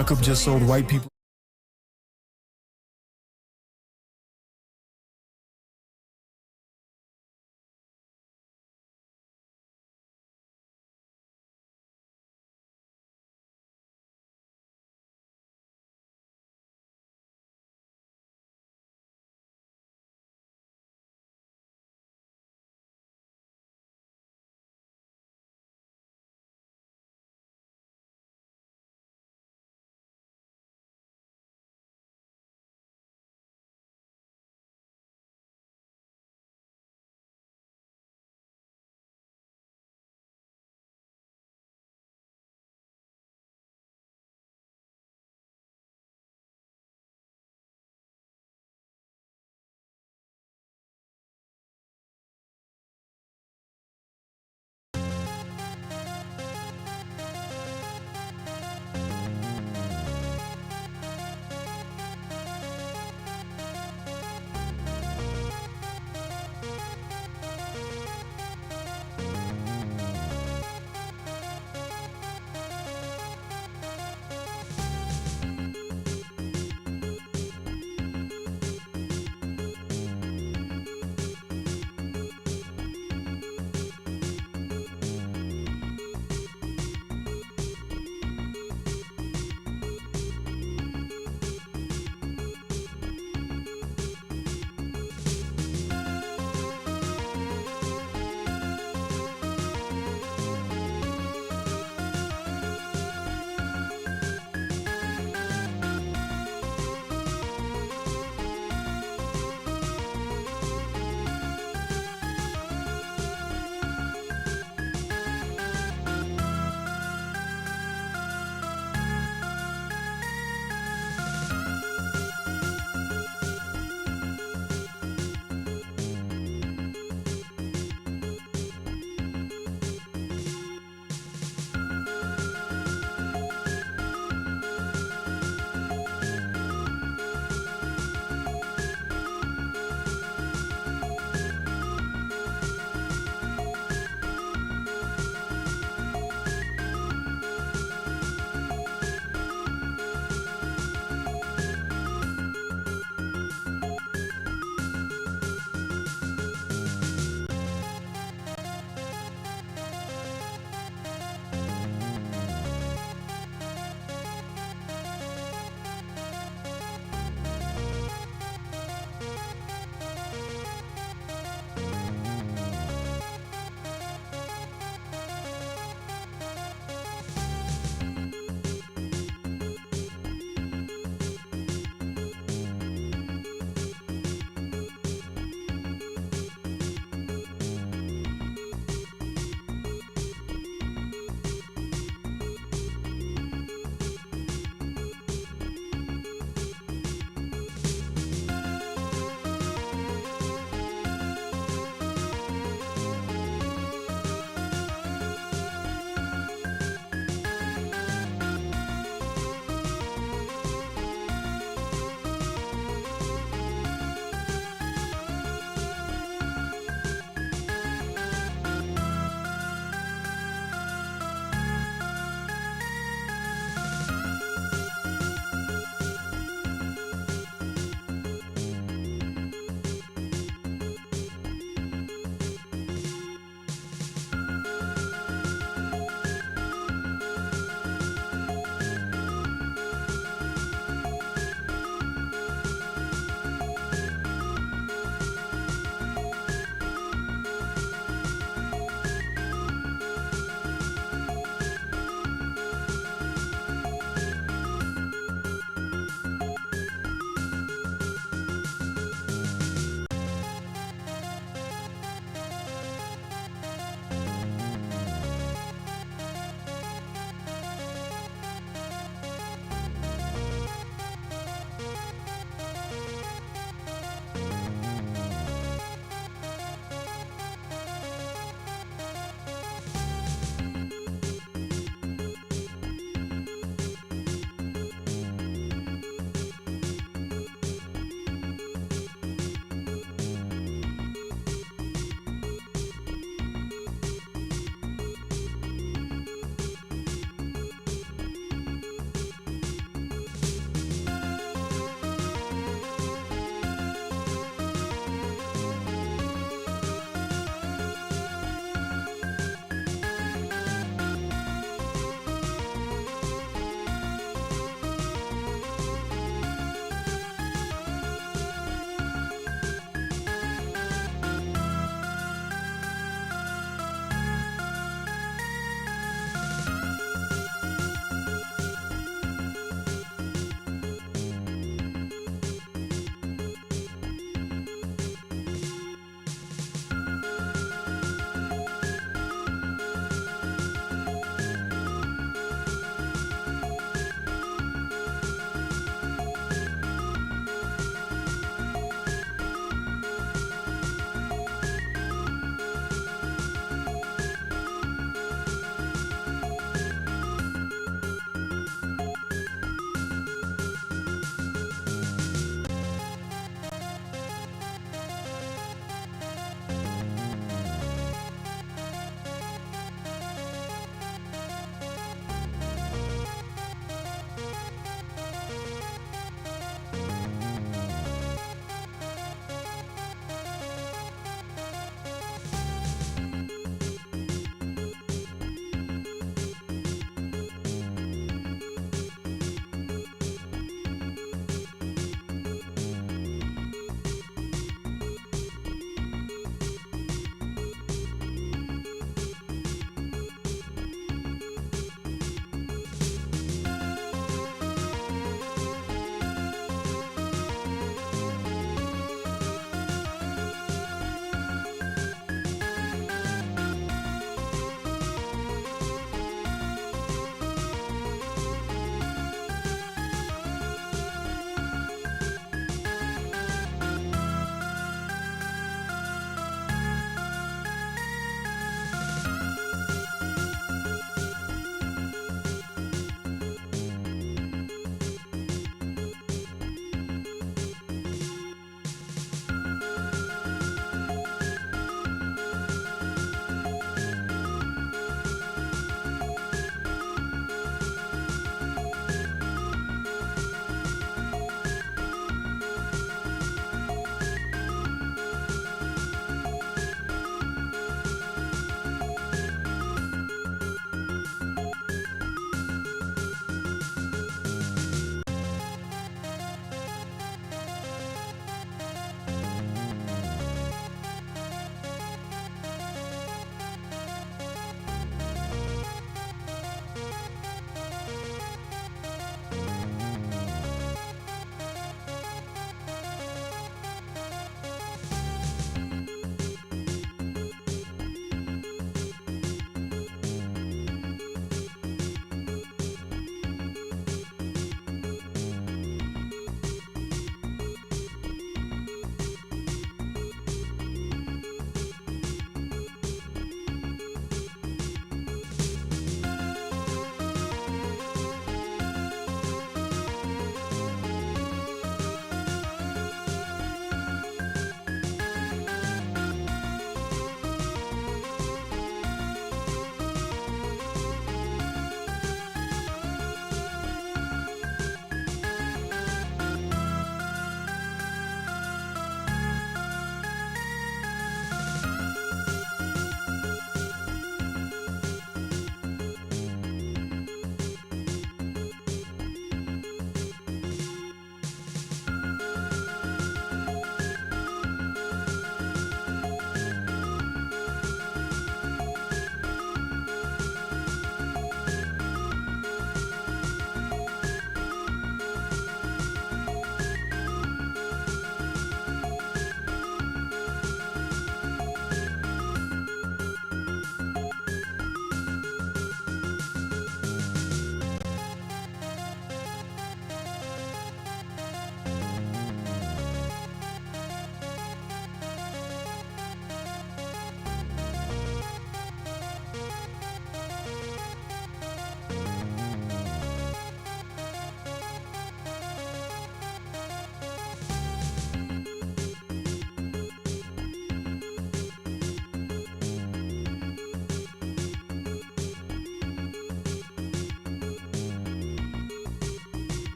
Jacob just sold white people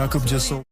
Jakub just sold.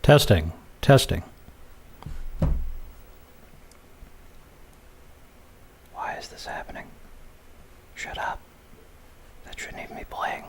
Testing, testing. Why is this happening? Shut up. That shouldn't even be playing.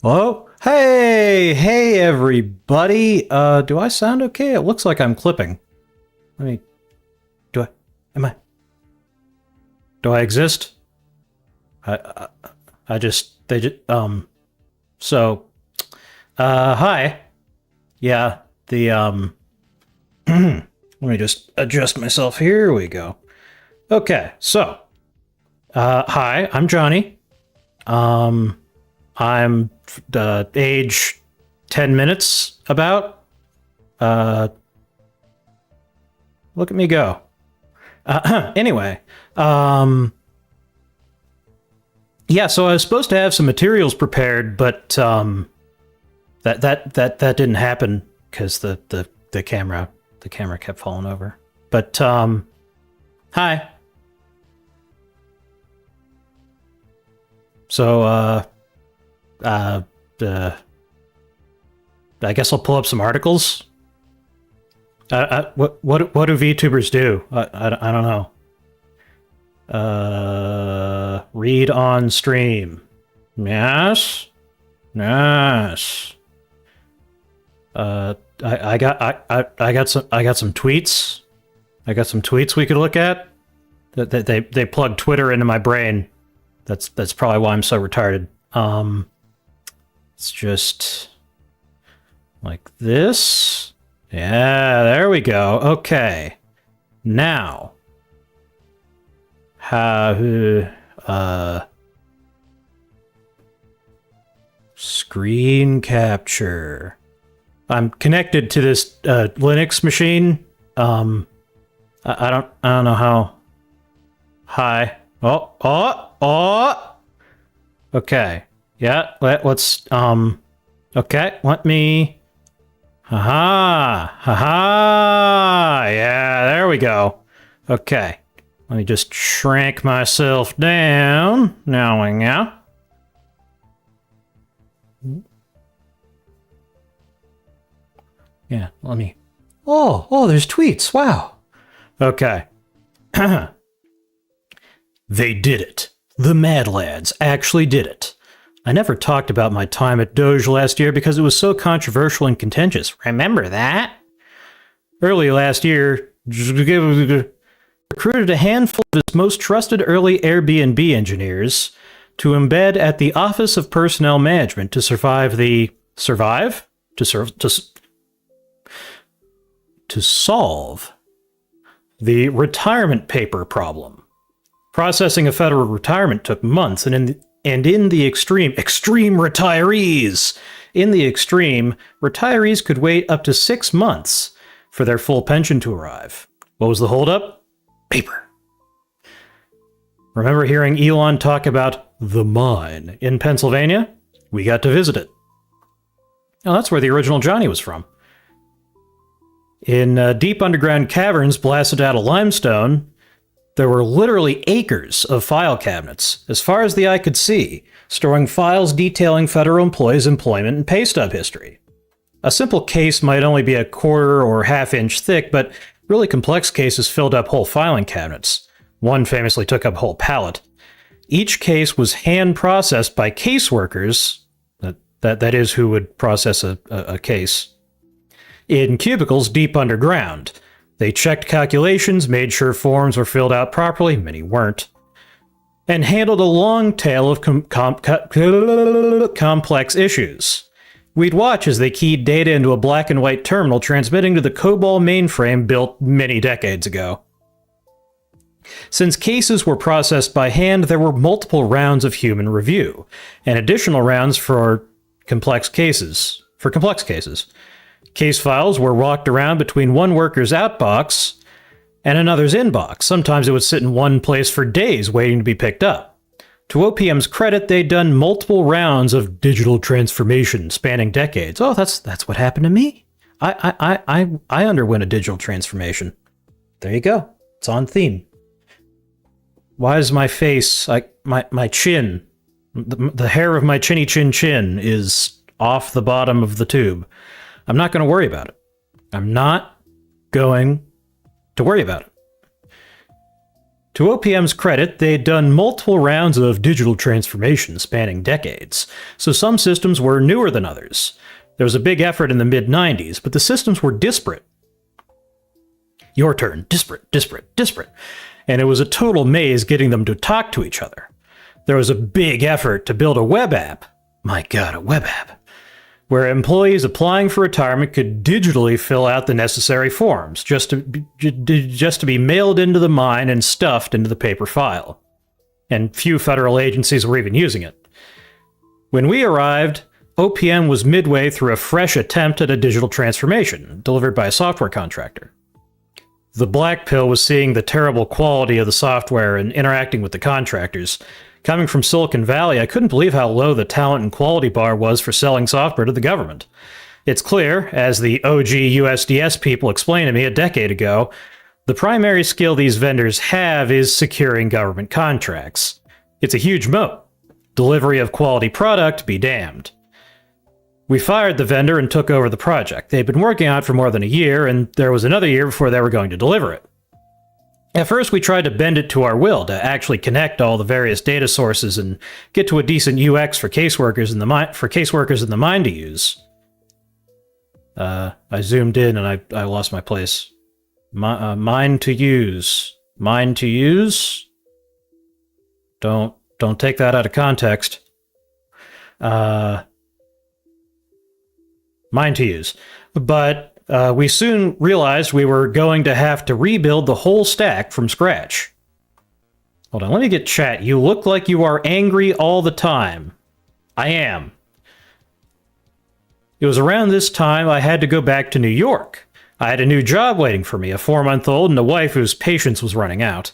Hello? Hey everybody. Do I sound okay? It looks like I'm clipping. Let me, do I exist? So, hi. Yeah, let me just adjust myself. Here we go. Okay, so, hi, I'm Johnny. I'm age 10 minutes about. Look at me go. Anyway, yeah, so I was supposed to have some materials prepared, but that didn't happen because the camera kept falling over. But hi. So I guess I'll pull up some articles. What do VTubers do? I don't know. Read on stream. Yes. Yes. I got some tweets. I got some tweets we could look at. They plugged Twitter into my brain. That's probably why I'm so retarded. It's just like this. Yeah, there we go. Okay. Now, screen capture. I'm connected to this Linux machine. I don't know how. Hi. Oh. Okay. Yeah. Let's. Okay. Let me. Haha. Yeah. There we go. Okay. Let me just shrink myself down. Now. Yeah, let me... Oh, there's tweets. Wow. Okay. They did it. The Mad Lads actually did it. I never talked about my time at Doge last year because it was so controversial and contentious. Remember that? Early last year, recruited a handful of his most trusted early Airbnb engineers to embed at the Office of Personnel Management to solve the retirement paper problem. Processing a federal retirement took months, and in the extreme retirees could wait up to 6 months for their full pension to arrive. What was the holdup? Paper. Remember hearing Elon talk about the mine in Pennsylvania? We got to visit it. Now that's where the original Johnny was from. In deep underground caverns blasted out of limestone, there were literally acres of file cabinets, as far as the eye could see, storing files detailing federal employees' employment and pay stub history. A simple case might only be a quarter or half-inch thick, but really complex cases filled up whole filing cabinets. One famously took up a whole pallet. Each case was hand-processed by caseworkers, that is who would process a case, in cubicles deep underground. They checked calculations, made sure forms were filled out properly, many weren't, and handled a long tail of complex issues. We'd watch as they keyed data into a black and white terminal transmitting to the COBOL mainframe built many decades ago. Since cases were processed by hand, there were multiple rounds of human review, and additional rounds for complex cases. Case files were walked around between one worker's outbox and another's inbox. Sometimes it would sit in one place for days waiting to be picked up. To OPM's credit, they'd done multiple rounds of digital transformation spanning decades. Oh, that's what happened to me. I underwent a digital transformation. There you go. It's on theme. Why is my face, my chin, the hair of my chinny chin is off the bottom of the tube? I'm not going to worry about it. I'm not going to worry about it. To OPM's credit, they had done multiple rounds of digital transformation spanning decades, so some systems were newer than others. There was a big effort in the mid-90s, but the systems were disparate. Your turn. Disparate, disparate, disparate. And it was a total maze getting them to talk to each other. There was a big effort to build a web app. My God, a web app. Where employees applying for retirement could digitally fill out the necessary forms, just to be mailed into the mine and stuffed into the paper file. And few federal agencies were even using it. When we arrived, OPM was midway through a fresh attempt at a digital transformation, delivered by a software contractor. The black pill was seeing the terrible quality of the software and interacting with the contractors. Coming from Silicon Valley, I couldn't believe how low the talent and quality bar was for selling software to the government. It's clear, as the OG USDS people explained to me a decade ago, the primary skill these vendors have is securing government contracts. It's a huge moat. Delivery of quality product be damned. We fired the vendor and took over the project. They'd been working on it for more than a year, and there was another year before they were going to deliver it. At first, we tried to bend it to our will to actually connect all the various data sources and get to a decent UX for caseworkers in the mine to use. I zoomed in and I lost my place. Mine to use. Mine to use? Don't take that out of context. Mine to use. But we soon realized we were going to have to rebuild the whole stack from scratch. Hold on, let me get chat. You look like you are angry all the time. I am. It was around this time I had to go back to New York. I had a new job waiting for me, a 4-month-old and a wife whose patience was running out.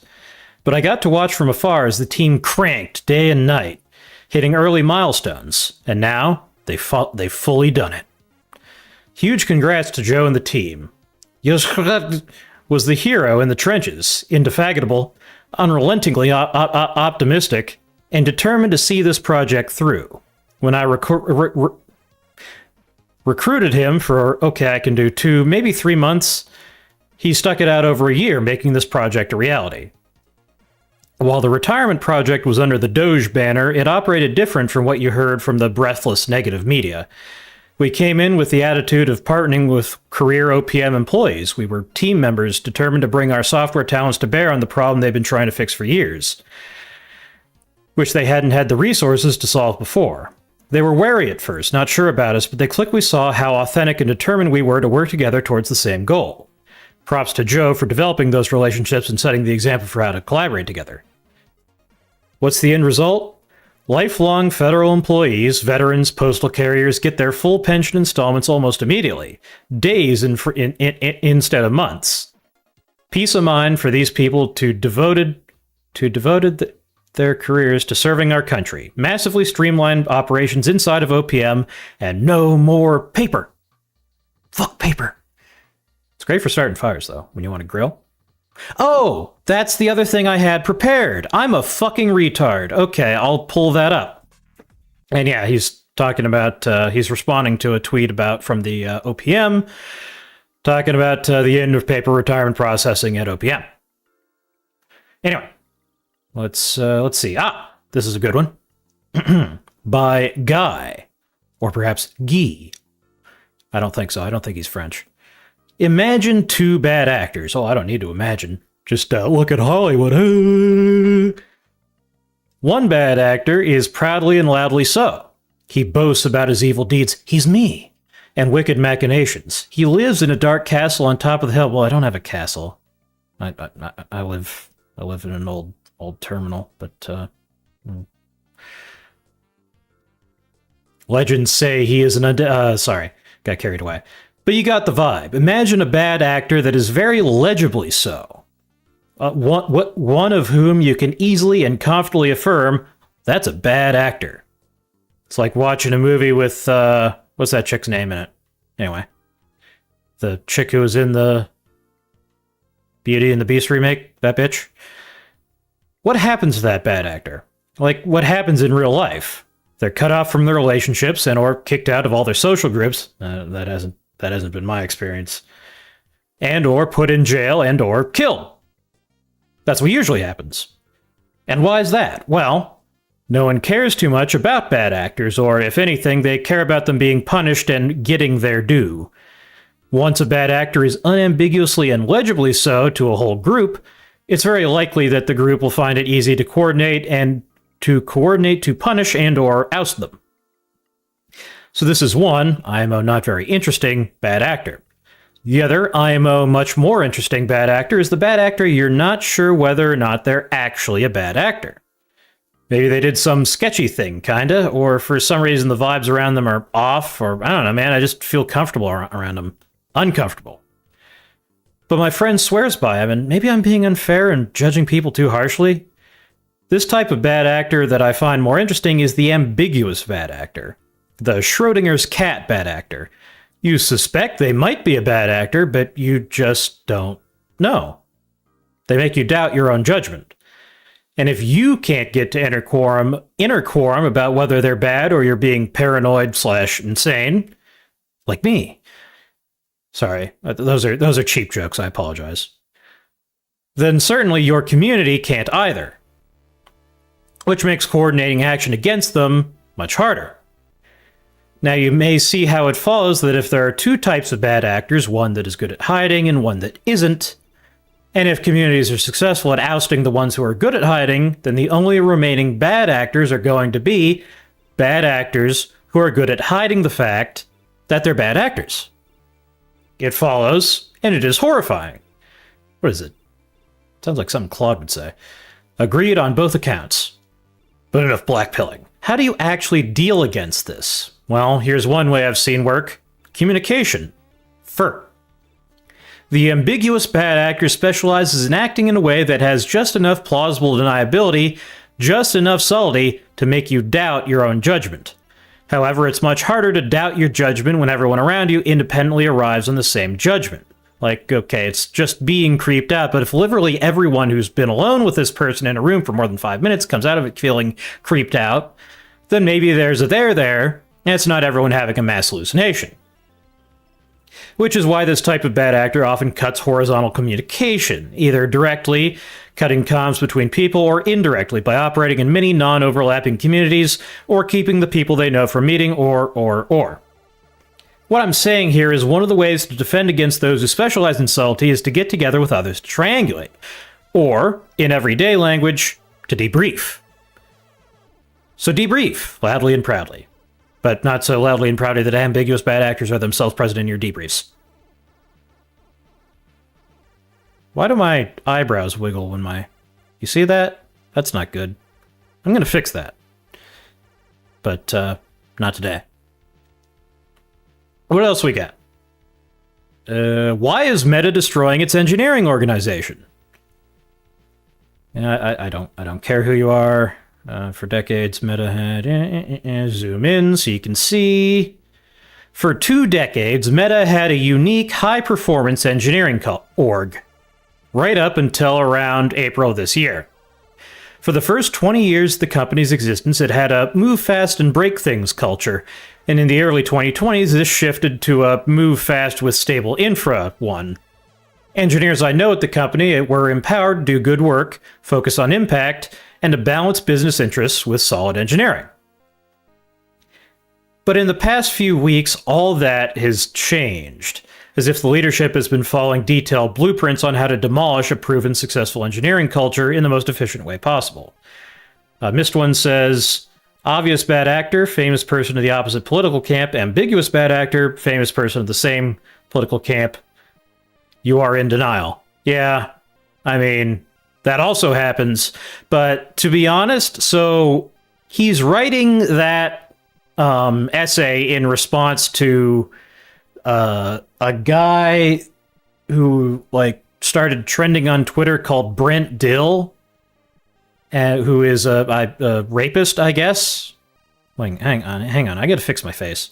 But I got to watch from afar as the team cranked day and night, hitting early milestones, and now they've fully done it. Huge congrats to Joe and the team. Yoshrat was the hero in the trenches, indefatigable, unrelentingly optimistic, and determined to see this project through. When I recruited him for, I can do 2, maybe 3 months, he stuck it out over a year, making this project a reality. While the retirement project was under the Doge banner, it operated different from what you heard from the breathless negative media. We came in with the attitude of partnering with career OPM employees. We were team members determined to bring our software talents to bear on the problem they've been trying to fix for years, which they hadn't had the resources to solve before. They were wary at first, not sure about us, but they quickly saw how authentic and determined we were to work together towards the same goal. Props to Joe for developing those relationships and setting the example for how to collaborate together. What's the end result? Lifelong federal employees, veterans, postal carriers get their full pension installments almost immediately, days instead of months. Peace of mind for these people to devoted their careers to serving our country. Massively streamlined operations inside of OPM, and no more paper. Fuck paper. It's great for starting fires, though, when you want to grill. Oh, that's the other thing I had prepared. I'm a fucking retard. Okay, I'll pull that up. And yeah, he's talking about, he's responding to a tweet from the OPM, talking about the end of paper retirement processing at OPM. Anyway, let's see. This is a good one. By Guy, or perhaps Guy. I don't think so. I don't think he's French. Imagine 2 bad actors. Oh, I don't need to imagine. Just look at Hollywood. One bad actor is proudly and loudly so. He boasts about his evil deeds. He's me. And wicked machinations. He lives in a dark castle on top of the hill. Well, I don't have a castle. I live in an old terminal, but legends say he is sorry, got carried away. But you got the vibe. Imagine a bad actor that is very legibly so. One of whom you can easily and comfortably affirm, that's a bad actor. It's like watching a movie with, what's that chick's name in it? Anyway. The chick who was in the Beauty and the Beast remake, that bitch. What happens to that bad actor? Like, what happens in real life? They're cut off from their relationships and or kicked out of all their social groups. That hasn't been my experience. And or put in jail and or killed. That's what usually happens. And why is that? Well, no one cares too much about bad actors, or if anything, they care about them being punished and getting their due. Once a bad actor is unambiguously and legibly so to a whole group, it's very likely that the group will find it easy to coordinate to punish and or oust them. So this is one, IMO not very interesting, bad actor. The other, IMO much more interesting bad actor, is the bad actor you're not sure whether or not they're actually a bad actor. Maybe they did some sketchy thing, kinda, or for some reason the vibes around them are off, or I don't know, man, I just feel comfortable around them. Uncomfortable. But my friend swears by him, and maybe I'm being unfair and judging people too harshly. This type of bad actor that I find more interesting is the ambiguous bad actor. The Schrodinger's cat bad actor. You suspect they might be a bad actor, but you just don't know. They make you doubt your own judgment. And if you can't get to inner quorum about whether they're bad or you're being paranoid/insane, like me. Sorry, those are cheap jokes, I apologize. Then certainly your community can't either, which makes coordinating action against them much harder. Now you may see how it follows that if there are two types of bad actors, one that is good at hiding and one that isn't, and if communities are successful at ousting the ones who are good at hiding, then the only remaining bad actors are going to be bad actors who are good at hiding the fact that they're bad actors. It follows, and it is horrifying. What is it? Sounds like something Claude would say. Agreed on both accounts. But enough blackpilling. How do you actually deal against this? Well, here's one way I've seen work. Communication. FER. The ambiguous bad actor specializes in acting in a way that has just enough plausible deniability, just enough subtlety to make you doubt your own judgment. However, it's much harder to doubt your judgment when everyone around you independently arrives on the same judgment. Like, okay, it's just being creeped out, but if literally everyone who's been alone with this person in a room for more than 5 minutes comes out of it feeling creeped out, then maybe there's a there, and it's not everyone having a mass hallucination. Which is why this type of bad actor often cuts horizontal communication, either directly, cutting comms between people, or indirectly by operating in many non-overlapping communities, or keeping the people they know from meeting, or. What I'm saying here is one of the ways to defend against those who specialize in subtlety is to get together with others to triangulate, or, in everyday language, to debrief. So debrief, loudly and proudly. But not so loudly and proudly that ambiguous bad actors are themselves present in your debriefs. Why do my eyebrows wiggle when my... You see that? That's not good. I'm gonna fix that. But, not today. What else we got? Why is Meta destroying its engineering organization? I don't care who you are. For decades, Meta had... zoom in so you can see. For 2 decades, Meta had a unique high-performance engineering org. Right up until around April this year. For the first 20 years of the company's existence, it had a move fast and break things culture, and in the early 2020s, this shifted to a move fast with stable infra one. Engineers I know at the company were empowered to do good work, focus on impact, and to balance business interests with solid engineering. But in the past few weeks, all that has changed, as if the leadership has been following detailed blueprints on how to demolish a proven successful engineering culture in the most efficient way possible. Missed One says, obvious bad actor, famous person of the opposite political camp, ambiguous bad actor, famous person of the same political camp. You are in denial. Yeah, I mean, that also happens. But to be honest, so he's writing that essay in response to a guy who started trending on Twitter called Brent Dill, who is a rapist, I guess. Hang on, I gotta fix my face.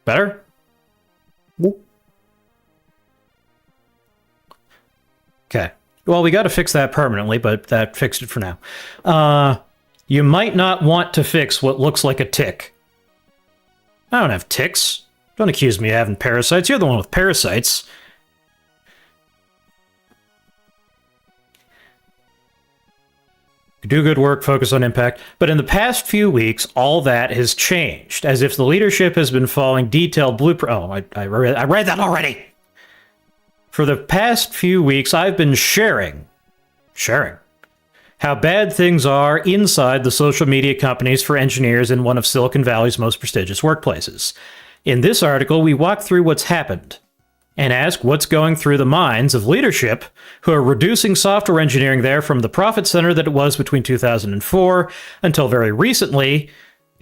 Better? Okay. Well, we gotta fix that permanently, but that fixed it for now. You might not want to fix what looks like a tick. I don't have ticks. Don't accuse me of having parasites. You're the one with parasites. Do good work, focus on impact. But in the past few weeks, all that has changed, as if the leadership has been following detailed blueprint. Oh, I read that already. For the past few weeks, I've been sharing how bad things are inside the social media companies for engineers in one of Silicon Valley's most prestigious workplaces. In this article, we walk through what's happened and ask what's going through the minds of leadership who are reducing software engineering there from the profit center that it was between 2004 until very recently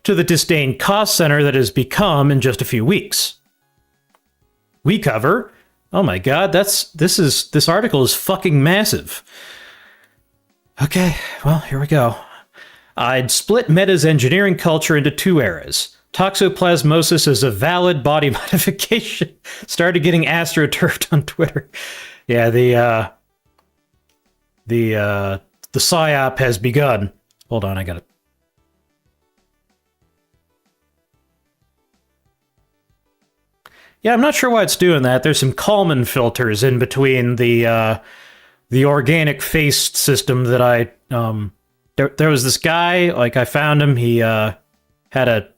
to the disdained cost center that it has become in just a few weeks. We cover, oh my god, this article is fucking massive. Okay, well, here we go. I'd split Meta's engineering culture into two eras. Toxoplasmosis is a valid body modification. Started getting astroturfed on Twitter. Yeah, the psyop has begun. Hold on, I got it. Yeah, I'm not sure why it's doing that. There's some Kalman filters in between the organic face system that I there was this guy, like I found him, he had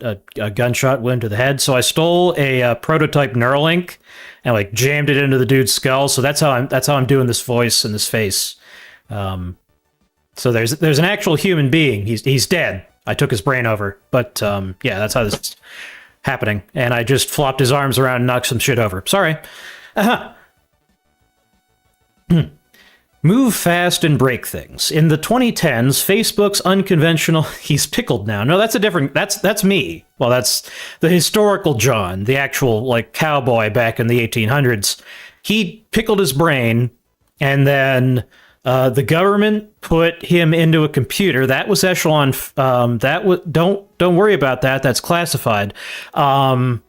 a gunshot wound to the head, so I stole a prototype Neuralink and like jammed it into the dude's skull. So that's how I'm doing this voice and this face. So there's an actual human being. He's dead. I took his brain over, but yeah, that's how this is happening. And I just flopped his arms around and knocked some shit over. Sorry. Move fast and break things. In the 2010s, Facebook's unconventional... He's pickled now. No, that's a different... That's me. Well, that's the historical John, the actual, like, cowboy back in the 1800s. He pickled his brain, and then the government put him into a computer. That was Echelon... Don't worry about that. That's classified. And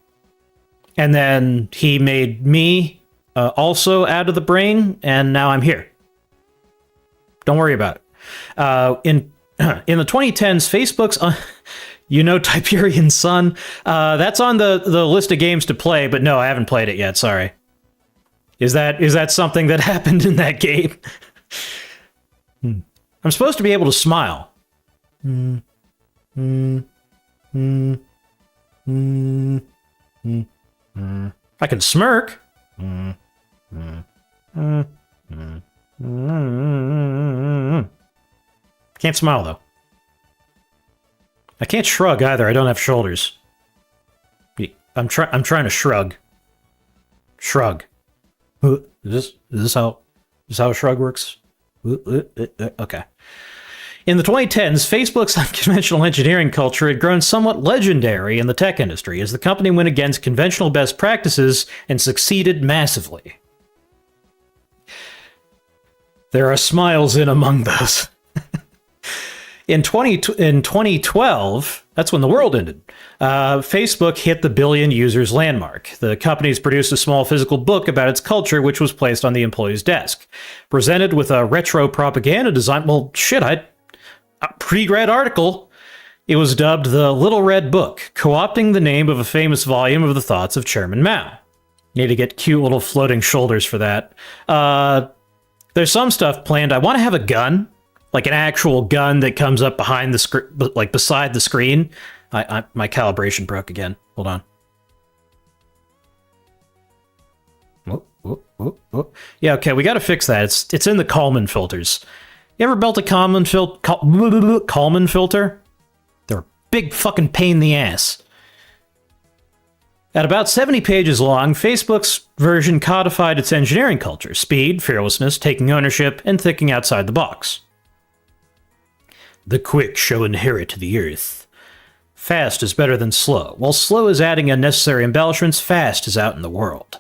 then he made me also out of the brain, and now I'm here. Don't worry about it. In the 2010s, Facebook's, Tiberian Sun, that's on the list of games to play, but no, I haven't played it yet. Sorry. Is that something that happened in that game? I'm supposed to be able to smile. I can smirk. Can't smile though. I can't shrug either. I don't have shoulders. I'm trying to shrug. Shrug. Is this how a shrug works? Okay. In the 2010s, Facebook's unconventional engineering culture had grown somewhat legendary in the tech industry as the company went against conventional best practices and succeeded massively. There are smiles in among those. In 2012, that's when the world ended, Facebook hit the billion users landmark. The company's produced a small physical book about its culture, which was placed on the employee's desk. Presented with a retro propaganda design, well, shit, a pre-read article. It was dubbed the Little Red Book, co-opting the name of a famous volume of the thoughts of Chairman Mao. Need to get cute little floating shoulders for that. There's some stuff planned. I want to have a gun, like an actual gun that comes up behind the screen, like beside the screen. My calibration broke again. Hold on. Yeah, okay, we got to fix that. It's in the Kalman filters. You ever built a Kalman filter? They're a big fucking pain in the ass. At about 70 pages long, Facebook's version codified its engineering culture: speed, fearlessness, taking ownership, and thinking outside the box. The quick shall inherit the earth. Fast is better than slow. While slow is adding unnecessary embellishments, fast is out in the world.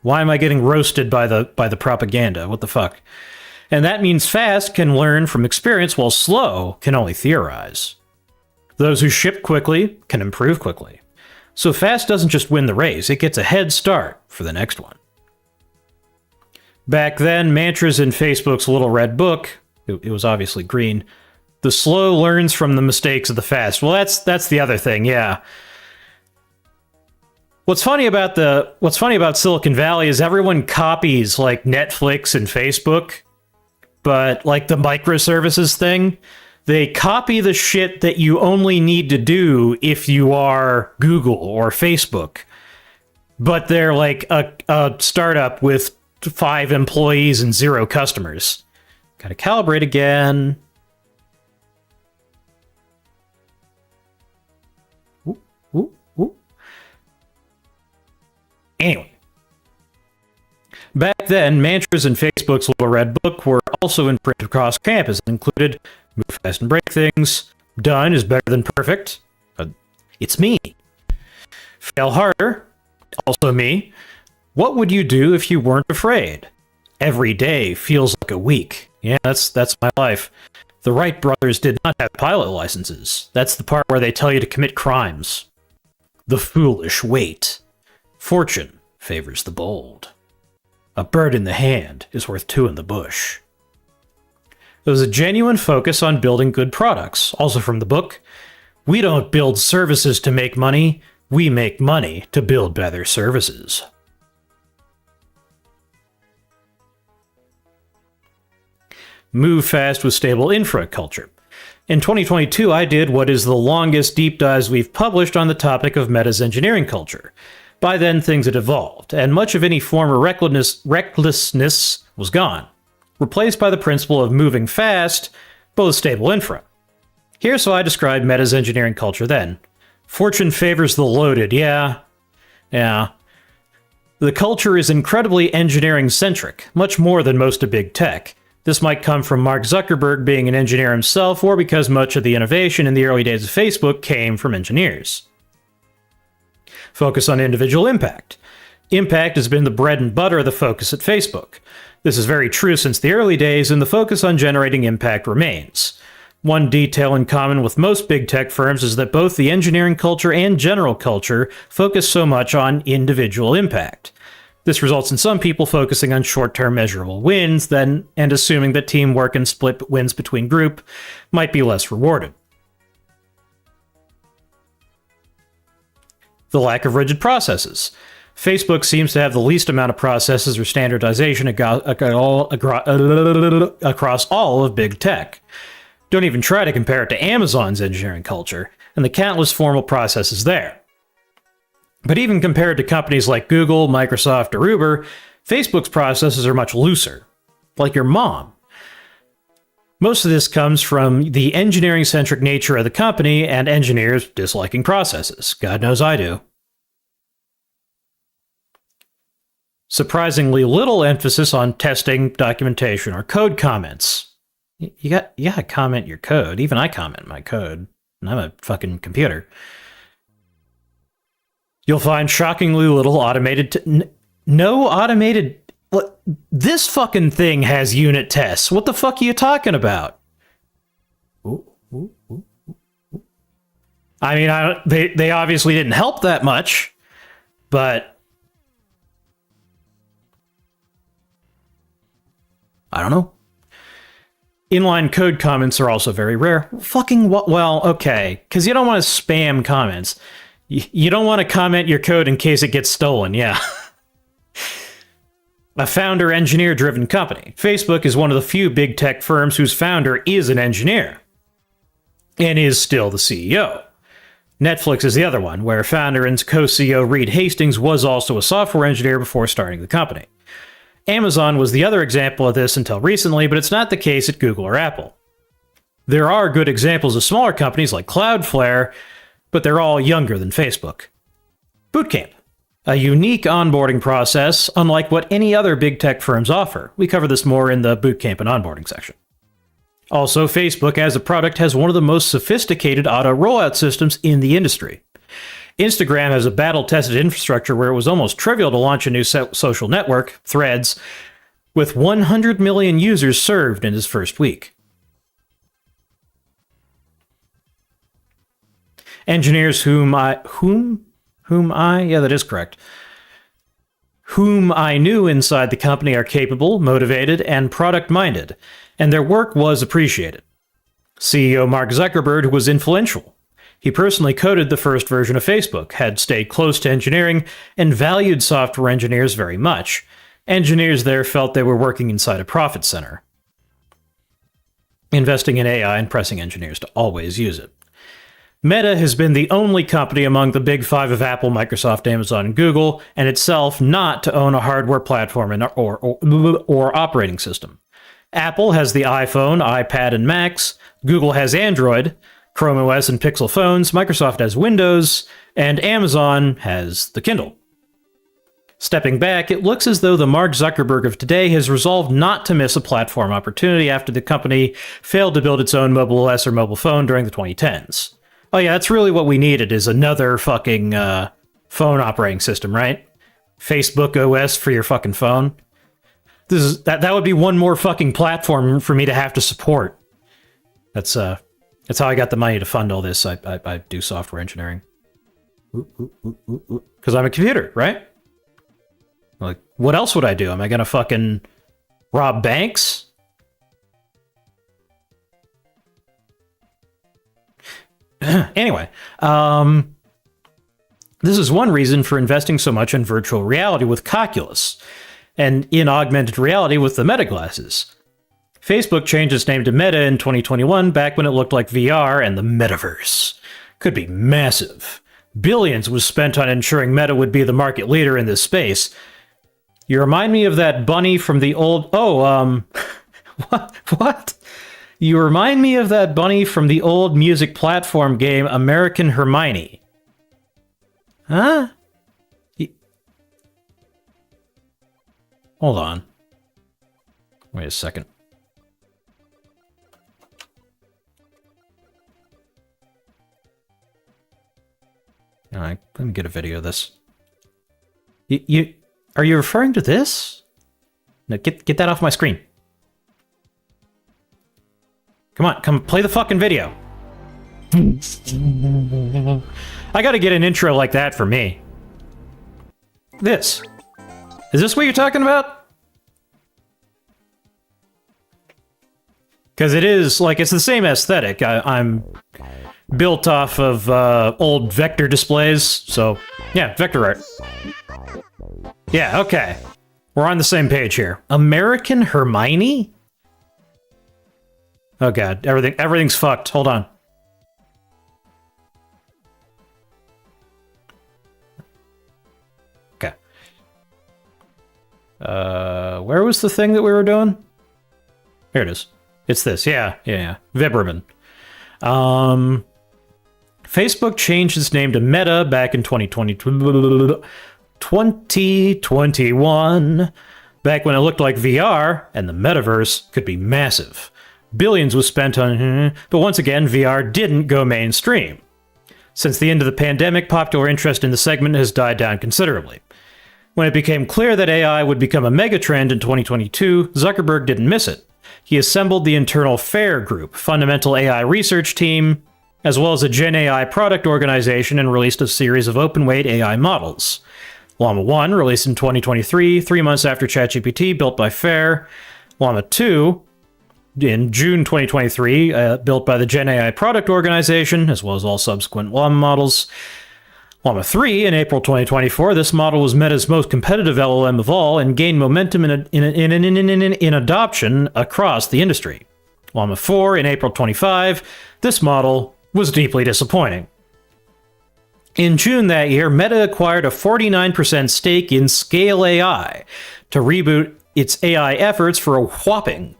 Why am I getting roasted by the propaganda? What the fuck? And that means fast can learn from experience, while slow can only theorize. Those who ship quickly can improve quickly. So fast doesn't just win the race, it gets a head start for the next one. Back then, mantras in Facebook's Little Red Book, it was obviously green, the slow learns from the mistakes of the fast. Well, that's the other thing, yeah. What's funny about Silicon Valley is everyone copies like Netflix and Facebook. but like the microservices thing, they copy the shit that you only need to do if you are Google or Facebook. But they're like a startup with 5 employees and 0 customers. Gotta calibrate again. Ooh, ooh, ooh. Anyway. Back then, mantras in Facebook's Little Red Book were also in print across campus and included move fast and break things, done is better than perfect, it's me, fail harder, also me, what would you do if you weren't afraid? Every day feels like a week. Yeah, that's my life. The Wright brothers did not have pilot licenses. That's the part where they tell you to commit crimes. The foolish wait. Fortune favors the bold. A bird in the hand is worth 2 in the bush. There was a genuine focus on building good products. Also from the book, we don't build services to make money, we make money to build better services. Move fast with stable infra culture. In 2022, I did what is the longest deep dives we've published on the topic of Meta's engineering culture. By then, things had evolved, and much of any former recklessness was gone, replaced by the principle of moving fast, but with stable infra. Here's how I described Meta's engineering culture then. Fortune favors the loaded, yeah. The culture is incredibly engineering-centric, much more than most of big tech. This might come from Mark Zuckerberg being an engineer himself, or because much of the innovation in the early days of Facebook came from engineers. Focus on individual impact. Impact has been the bread and butter of the focus at Facebook. This is very true since the early days, and the focus on generating impact remains. One detail in common with most big tech firms is that both the engineering culture and general culture focus so much on individual impact. This results in some people focusing on short-term measurable wins and assuming that teamwork and split wins between group might be less rewarded. The lack of rigid processes. Facebook seems to have the least amount of processes or standardization across all of big tech. Don't even try to compare it to Amazon's engineering culture and the countless formal processes there. But even compared to companies like Google, Microsoft, or Uber, Facebook's processes are much looser, like your mom. Most of this comes from the engineering-centric nature of the company and engineers disliking processes. God knows I do. Surprisingly little emphasis on testing, documentation, or code comments. You gotta comment your code. Even I comment my code, and I'm a fucking computer. You'll find shockingly little automated... no automated... What? This fucking thing has unit tests. What the fuck are you talking about? I mean, they obviously didn't help that much, but... I don't know. Inline code comments are also very rare. Fucking what? Well, okay. Because you don't want to spam comments. You don't want to comment your code in case it gets stolen, yeah. A founder engineer-driven company. Facebook is one of the few big tech firms whose founder is an engineer and is still the CEO. Netflix is the other one, where founder and co-CEO Reed Hastings was also a software engineer before starting the company. Amazon was the other example of this until recently, but it's not the case at Google or Apple. There are good examples of smaller companies like Cloudflare, but they're all younger than Facebook. Bootcamp. A unique onboarding process, unlike what any other big tech firms offer. We cover this more in the bootcamp and onboarding section. Also, Facebook as a product has one of the most sophisticated auto rollout systems in the industry. Instagram has a battle-tested infrastructure where it was almost trivial to launch a new social network, Threads, with 100 million users served in its first week. Engineers whom I knew inside the company are capable, motivated, and product-minded, and their work was appreciated. CEO Mark Zuckerberg was influential. He personally coded the first version of Facebook, had stayed close to engineering, and valued software engineers very much. Engineers there felt they were working inside a profit center. investing in AI and pressing engineers to always use it. Meta has been the only company among the big five of Apple, Microsoft, Amazon, and Google, and itself not to own a hardware platform or operating system. Apple has the iPhone, iPad, and Macs. Google has Android, Chrome OS, and Pixel phones. Microsoft has Windows, and Amazon has the Kindle. Stepping back, it looks as though the Mark Zuckerberg of today has resolved not to miss a platform opportunity after the company failed to build its own mobile OS or mobile phone during the 2010s. Oh yeah, that's really what we needed, is another fucking phone operating system, right? Facebook OS for your fucking phone. That would be one more fucking platform for me to have to support. That's how I got the money to fund all this. I do software engineering. Because I'm a computer, right? Like, what else would I do? Am I gonna fucking rob banks? Anyway, this is one reason for investing so much in virtual reality with Oculus, and in augmented reality with the Meta glasses. Facebook changed its name to Meta in 2021, back when it looked like VR, and the metaverse could be massive. Billions was spent on ensuring Meta would be the market leader in this space. You remind me of that bunny from the old... What? You remind me of that bunny from the old music platform game American Hermione. Huh? Hold on. Wait a second. All right, let me get a video of this. Are you referring to this? No, get that off my screen. Come on, come play the fucking video. I gotta get an intro like that for me. This. Is this what you're talking about? Because it is, like, it's the same aesthetic. I'm built off of old vector displays, so yeah, vector art. Yeah, okay. We're on the same page here. American Hermione? Oh god, everything's fucked. Hold on. Okay. Where was the thing that we were doing? Here it is. It's this. Yeah. Viberman. Facebook changed its name to Meta back in 2021, back when it looked like VR and the metaverse could be massive. Billions was spent on, but once again, VR didn't go mainstream. Since the end of the pandemic, popular interest in the segment has died down considerably. When it became clear that AI would become a megatrend in 2022, Zuckerberg didn't miss it. He assembled the internal FAIR group, fundamental AI research team, as well as a Gen AI product organization, and released a series of open-weight AI models. Llama 1, released in 2023, 3 months after ChatGPT, built by FAIR. Llama 2, in June 2023, built by the Gen AI product organization, as well as all subsequent Llama models. Llama 3, in April 2024, this model was Meta's most competitive LLM of all and gained momentum in adoption across the industry. Llama 4, in April 25, this model was deeply disappointing. In June that year, Meta acquired a 49% stake in Scale AI to reboot its AI efforts for a whopping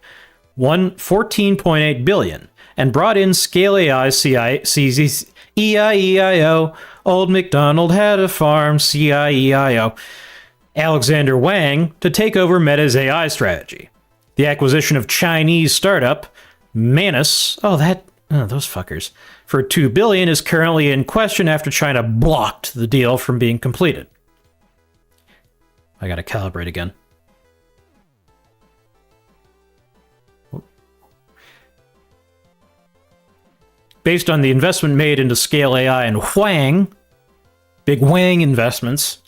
$14.8 billion, and brought in Scale AI's E-I-E-I-O, Old MacDonald had a farm, C-I-E-I-O, Alexander Wang, to take over Meta's AI strategy. The acquisition of Chinese startup Manus, those fuckers, for $2 billion is currently in question after China blocked the deal from being completed. I gotta calibrate again. Based on the investment made into Scale AI and Huang, big Wang investments,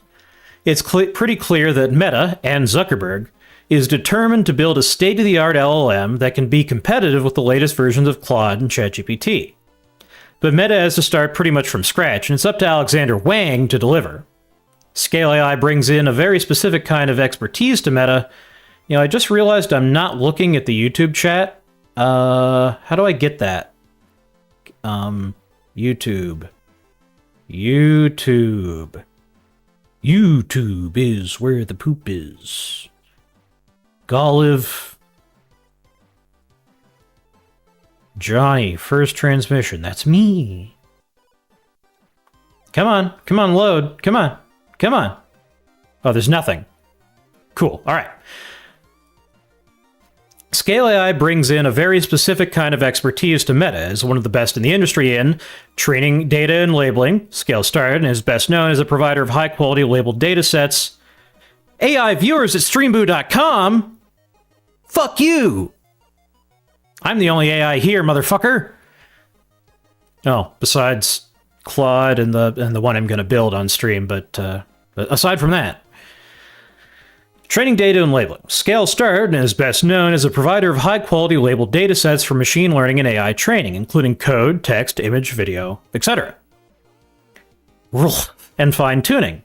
it's pretty clear that Meta and Zuckerberg is determined to build a state-of-the-art LLM that can be competitive with the latest versions of Claude and ChatGPT. But Meta has to start pretty much from scratch, and it's up to Alexander Wang to deliver. Scale AI brings in a very specific kind of expertise to Meta. I just realized I'm not looking at the YouTube chat How do I get that? YouTube. YouTube. YouTube is where the poop is. Golliv. Johnny, first transmission. That's me. Come on. Come on, load. Come on. Come on. Oh, there's nothing. Cool. All right. Scale AI brings in a very specific kind of expertise to Meta, as one of the best in the industry in training data and labeling. Scale started and is best known as a provider of high-quality labeled data sets. AI viewers at streamboo.com? Fuck you! I'm the only AI here, motherfucker! Oh, besides Claude and the one I'm going to build on stream, but aside from that. Training data and labeling. Scale started and is best known as a provider of high-quality labeled datasets for machine learning and AI training, including code, text, image, video, etc. And fine-tuning.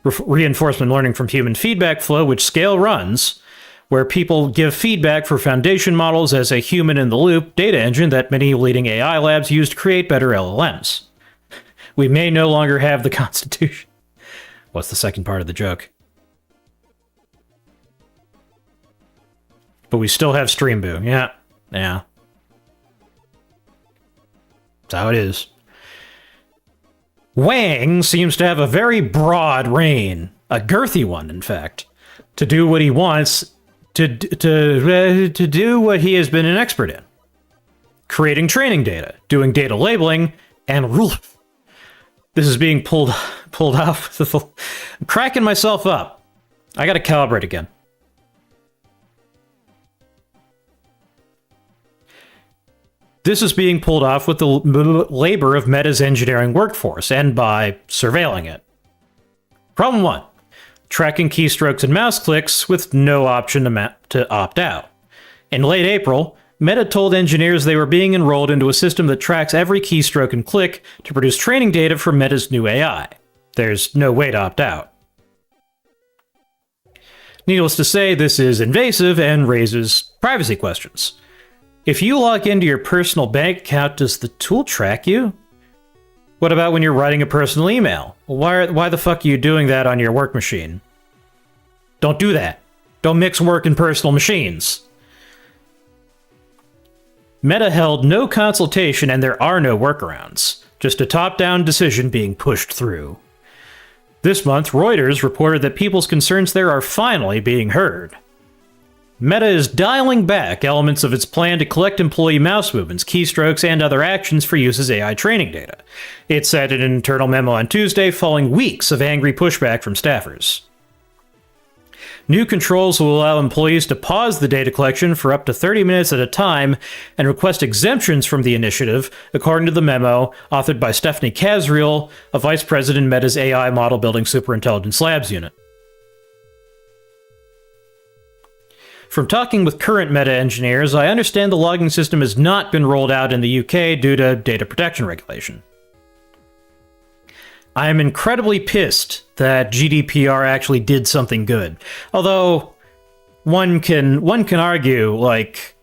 Reinforcement learning from human feedback flow, which Scale runs, where people give feedback for foundation models as a human-in-the-loop data engine that many leading AI labs use to create better LLMs. We may no longer have the Constitution. What's the second part of the joke? But we still have Streamboo. Yeah. Yeah. That's how it is. Wang seems to have a very broad reign, a girthy one, in fact, to do what he wants, to do what he has been an expert in. Creating training data, doing data labeling, and this is being pulled off. I'm cracking myself up. I gotta calibrate again. This is being pulled off with the labor of Meta's engineering workforce, and by surveilling it. Problem 1. Tracking keystrokes and mouse clicks with no option to opt out. In late April, Meta told engineers they were being enrolled into a system that tracks every keystroke and click to produce training data for Meta's new AI. There's no way to opt out. Needless to say, this is invasive and raises privacy questions. If you log into your personal bank account, does the tool track you? What about when you're writing a personal email? Why the fuck are you doing that on your work machine? Don't do that. Don't mix work and personal machines. Meta held no consultation and there are no workarounds. Just a top-down decision being pushed through. This month, Reuters reported that people's concerns there are finally being heard. Meta is dialing back elements of its plan to collect employee mouse movements, keystrokes, and other actions for use as AI training data. It said in an internal memo on Tuesday, following weeks of angry pushback from staffers. New controls will allow employees to pause the data collection for up to 30 minutes at a time and request exemptions from the initiative, according to the memo authored by Stephanie Casriel, a vice president in Meta's AI model building superintelligence labs unit. From talking with current Meta engineers, I understand the logging system has not been rolled out in the UK due to data protection regulation. I am incredibly pissed that GDPR actually did something good. Although, one can argue, like,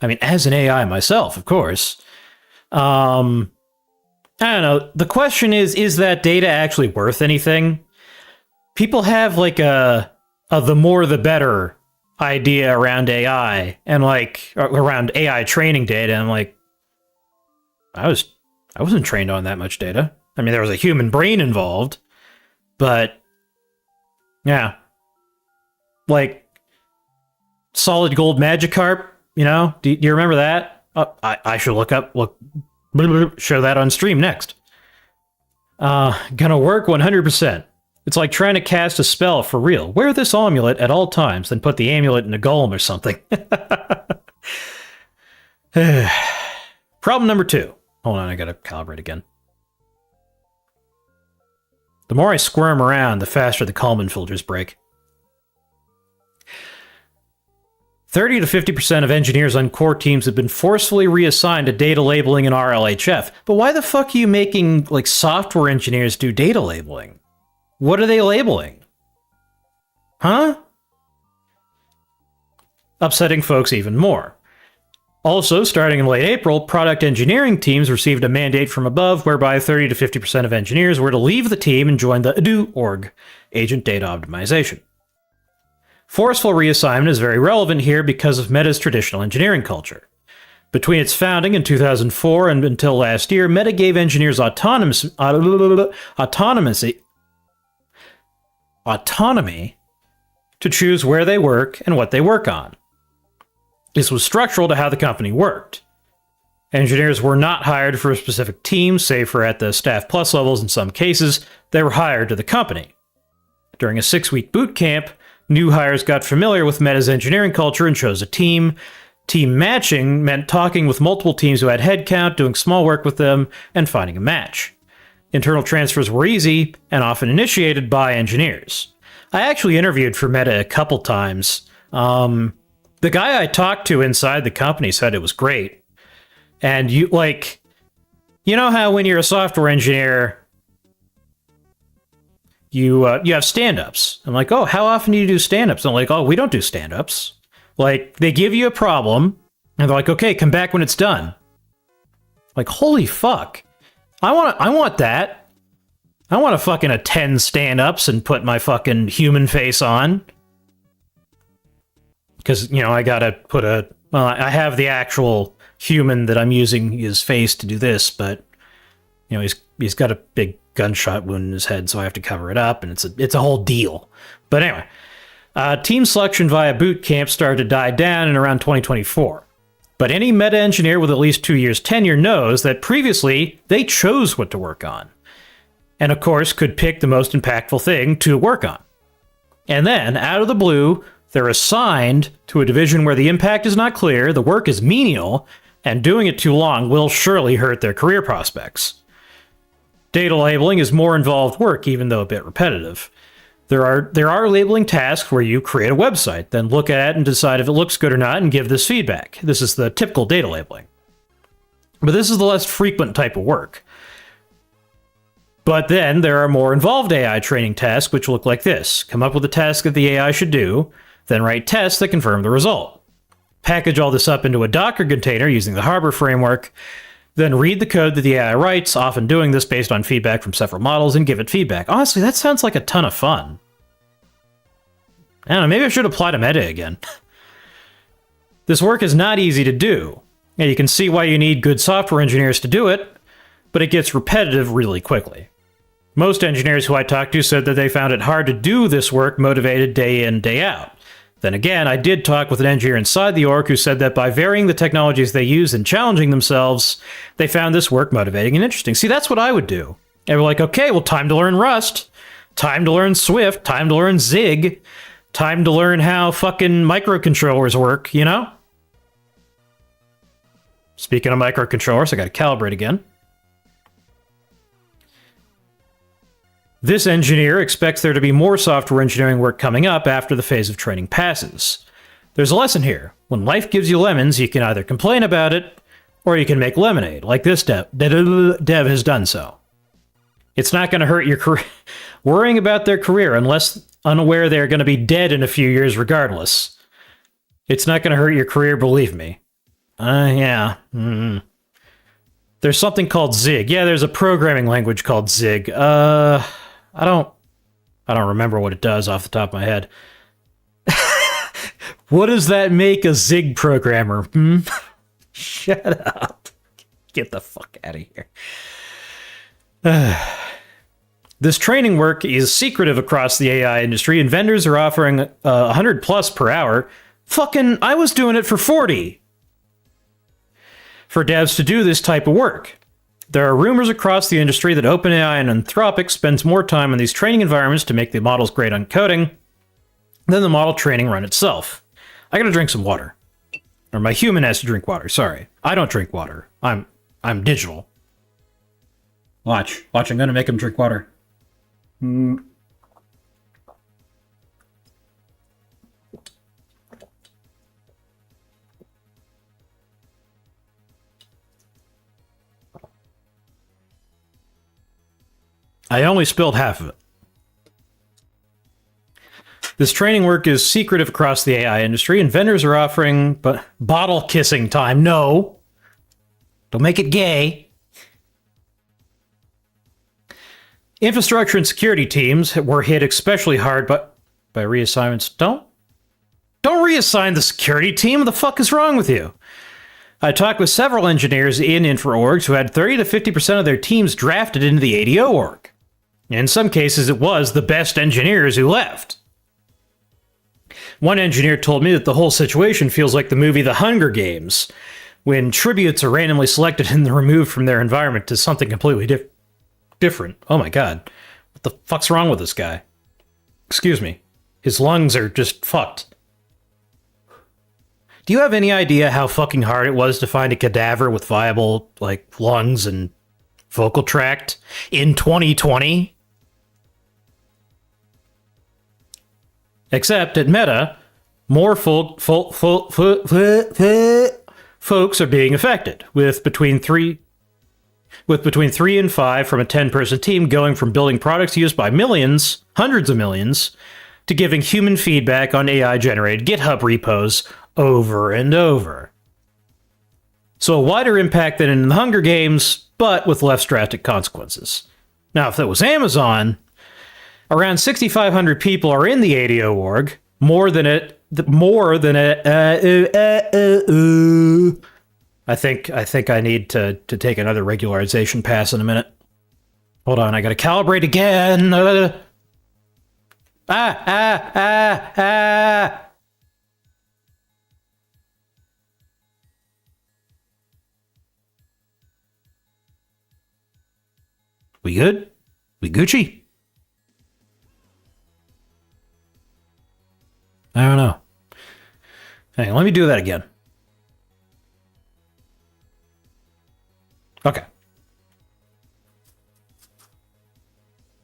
I mean, as an AI myself, of course, I don't know, the question is that data actually worth anything? People have, like, a the more the better idea around AI and like around AI training data. I'm like, I wasn't trained on that much data. I mean, there was a human brain involved, but yeah, like solid gold Magikarp. You know, do you remember that? I should show that on stream next. Gonna work 100%. It's like trying to cast a spell for real. Wear this amulet at all times, then put the amulet in a golem or something. Problem number 2. Hold on, I gotta calibrate again. The more I squirm around, the faster the Kalman filters break. 30 to 50% of engineers on core teams have been forcefully reassigned to data labeling and RLHF. But why the fuck are you making, like, software engineers do data labeling? What are they labeling? Huh? Upsetting folks even more. Also, starting in late April, product engineering teams received a mandate from above whereby 30 to 50% of engineers were to leave the team and join the ADO org, Agent Data Optimization. Forceful reassignment is very relevant here because of Meta's traditional engineering culture. Between its founding in 2004 and until last year, Meta gave engineers autonomy to choose where they work and what they work on. This was structural to how the company worked. Engineers were not hired for a specific team, save for at the Staff Plus levels in some cases. They were hired to the company. During a 6-week boot camp, new hires got familiar with Meta's engineering culture and chose a team. Team matching meant talking with multiple teams who had headcount, doing small work with them, and finding a match. Internal transfers were easy and often initiated by engineers. I actually interviewed for Meta a couple times. The guy I talked to inside the company said it was great. And you know how when you're a software engineer, you have stand-ups. I'm like, oh, how often do you do stand-ups? I'm like, oh, we don't do stand-ups. Like, they give you a problem, and they're like, okay, come back when it's done. Like, holy fuck. I want that. I want to fucking attend stand-ups and put my fucking human face on. Because, I gotta put I have the actual human that I'm using his face to do this, but, he's got a big gunshot wound in his head, so I have to cover it up, and it's a whole deal. But anyway, team selection via boot camp started to die down in around 2024. But any meta engineer with at least 2 years tenure knows that previously they chose what to work on. And of course, could pick the most impactful thing to work on. And then, out of the blue, they're assigned to a division where the impact is not clear, the work is menial, and doing it too long will surely hurt their career prospects. Data labeling is more involved work, even though a bit repetitive. There are labeling tasks where you create a website, then look at it and decide if it looks good or not and give this feedback. This is the typical data labeling. But this is the less frequent type of work. But then there are more involved AI training tasks which look like this. Come up with a task that the AI should do, then write tests that confirm the result. Package all this up into a Docker container using the Harbor framework, then read the code that the AI writes, often doing this based on feedback from several models, and give it feedback. Honestly, that sounds like a ton of fun. I don't know, maybe I should apply to Meta again. This work is not easy to do, and you can see why you need good software engineers to do it, but it gets repetitive really quickly. Most engineers who I talked to said that they found it hard to do this work motivated day in, day out. Then again, I did talk with an engineer inside the org who said that by varying the technologies they use and challenging themselves, they found this work motivating and interesting. See, that's what I would do. They were like, okay, well, time to learn Rust, time to learn Swift, time to learn Zig, time to learn how fucking microcontrollers work, Speaking of microcontrollers, I gotta calibrate again. This engineer expects there to be more software engineering work coming up after the phase of training passes. There's a lesson here. When life gives you lemons, you can either complain about it, or you can make lemonade, like this dev has done so. It's not going to hurt your career. Worrying about their career, unless unaware they're going to be dead in a few years regardless. It's not going to hurt your career, believe me. Yeah. There's something called Zig. Yeah, there's a programming language called Zig. I don't remember what it does off the top of my head. What does that make a Zig programmer? Shut up. Get the fuck out of here. This training work is secretive across the AI industry, and vendors are offering 100 plus per hour. Fucking, I was doing it for 40. For devs to do this type of work. There are rumors across the industry that OpenAI and Anthropic spends more time on these training environments to make the models great on coding than the model training run itself. I gotta drink some water. Or my human has to drink water, sorry. I don't drink water. I'm digital. Watch, I'm gonna make him drink water. I only spilled half of it. This training work is secretive across the AI industry, and vendors are offering bottle kissing time. No. Don't make it gay. Infrastructure and security teams were hit especially hard by reassignments. Don't reassign the security team. What the fuck is wrong with you? I talked with several engineers in infra orgs who had 30 to 50% of their teams drafted into the ADO org. In some cases, it was the best engineers who left. One engineer told me that the whole situation feels like the movie The Hunger Games, when tributes are randomly selected and removed from their environment to something completely different. Oh my god. What the fuck's wrong with this guy? Excuse me. His lungs are just fucked. Do you have any idea how fucking hard it was to find a cadaver with viable, lungs and vocal tract in 2020? Except at Meta, more folks are being affected, with between 3 and 5 from a 10-person team going from building products used by millions, hundreds of millions, to giving human feedback on AI-generated GitHub repos over and over. So a wider impact than in the Hunger Games, but with less drastic consequences. Now, if that was Amazon, around 6,500 people are in the ADO org, I think I need to take another regularization pass in a minute. Hold on, I gotta calibrate again. We good? We Gucci? I don't know. Hang on, let me do that again. Okay.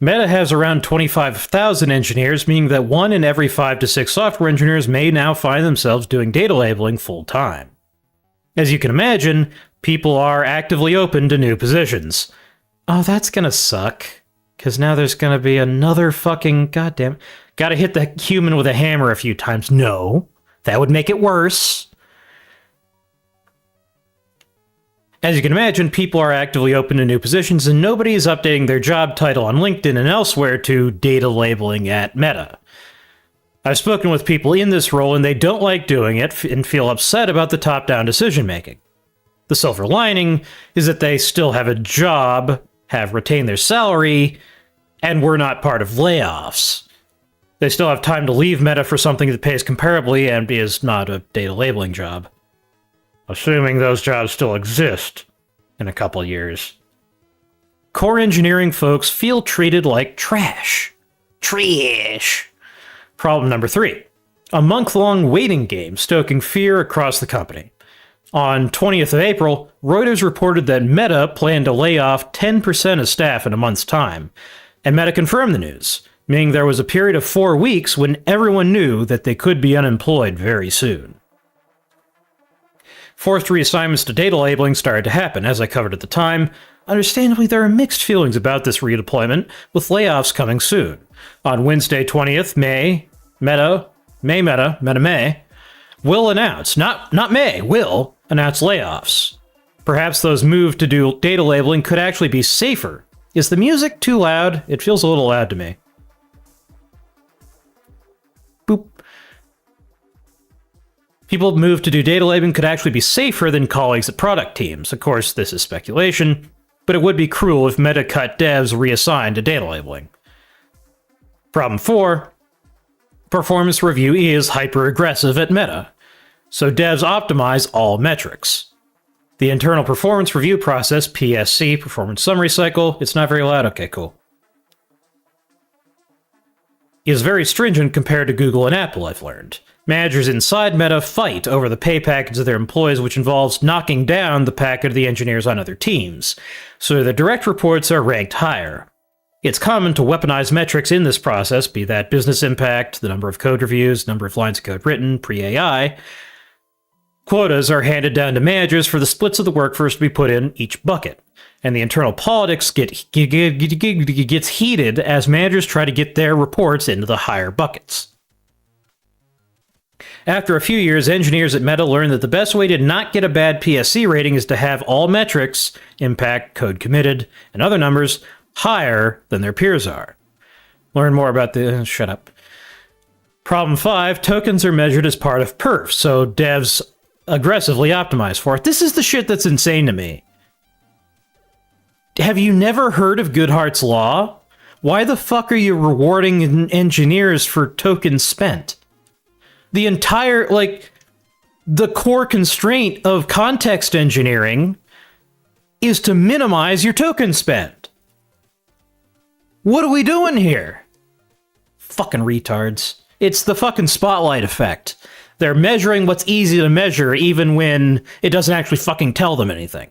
Meta has around 25,000 engineers, meaning that 1 in every 5 to 6 software engineers may now find themselves doing data labeling full-time. As you can imagine, people are actively open to new positions. Oh, that's gonna suck. Because now there's gonna be another fucking... Goddamn... Gotta hit the human with a hammer a few times. No. That would make it worse. As you can imagine, people are actively open to new positions, and nobody is updating their job title on LinkedIn and elsewhere to data labeling at Meta. I've spoken with people in this role, and they don't like doing it and feel upset about the top-down decision-making. The silver lining is that they still have a job, have retained their salary, and were not part of layoffs. They still have time to leave Meta for something that pays comparably and is not a data labeling job. Assuming those jobs still exist in a couple years. Core engineering folks feel treated like trash. Trash. Problem number 3. A month-long waiting game stoking fear across the company. On 20th of April, Reuters reported that Meta planned to lay off 10% of staff in a month's time, and Meta confirmed the news, meaning there was a period of 4 weeks when everyone knew that they could be unemployed very soon. Forced reassignments to data labeling started to happen, as I covered at the time. Understandably, there are mixed feelings about this redeployment, with layoffs coming soon. On Wednesday 20th, Meta will announce, will announce layoffs. Perhaps those moved to do data labeling could actually be safer. Is the music too loud? It feels a little loud to me. Boop. People moved to do data labeling could actually be safer than colleagues at product teams. Of course, this is speculation, but it would be cruel if Meta cut devs reassigned to data labeling. Problem 4. Performance review is hyper-aggressive at Meta, so devs optimize all metrics. The internal performance review process, PSC, performance summary cycle, it's not very loud, okay, cool, is very stringent compared to Google and Apple, I've learned. Managers inside Meta fight over the pay package of their employees, which involves knocking down the package of the engineers on other teams, so the direct reports are ranked higher. It's common to weaponize metrics in this process, be that business impact, the number of code reviews, number of lines of code written, pre-AI. Quotas are handed down to managers for the splits of the workforce to be put in each bucket, and the internal politics gets heated as managers try to get their reports into the higher buckets. After a few years, engineers at Meta learned that the best way to not get a bad PSC rating is to have all metrics, impact, code committed, and other numbers, higher than their peers are. Learn more about the... shut up. Problem 5, tokens are measured as part of perf, so devs aggressively optimize for it. This is the shit that's insane to me. Have you never heard of Goodhart's Law? Why the fuck are you rewarding engineers for tokens spent? The entire, the core constraint of context engineering is to minimize your token spend. What are we doing here? Fucking retards. It's the fucking spotlight effect. They're measuring what's easy to measure even when it doesn't actually fucking tell them anything.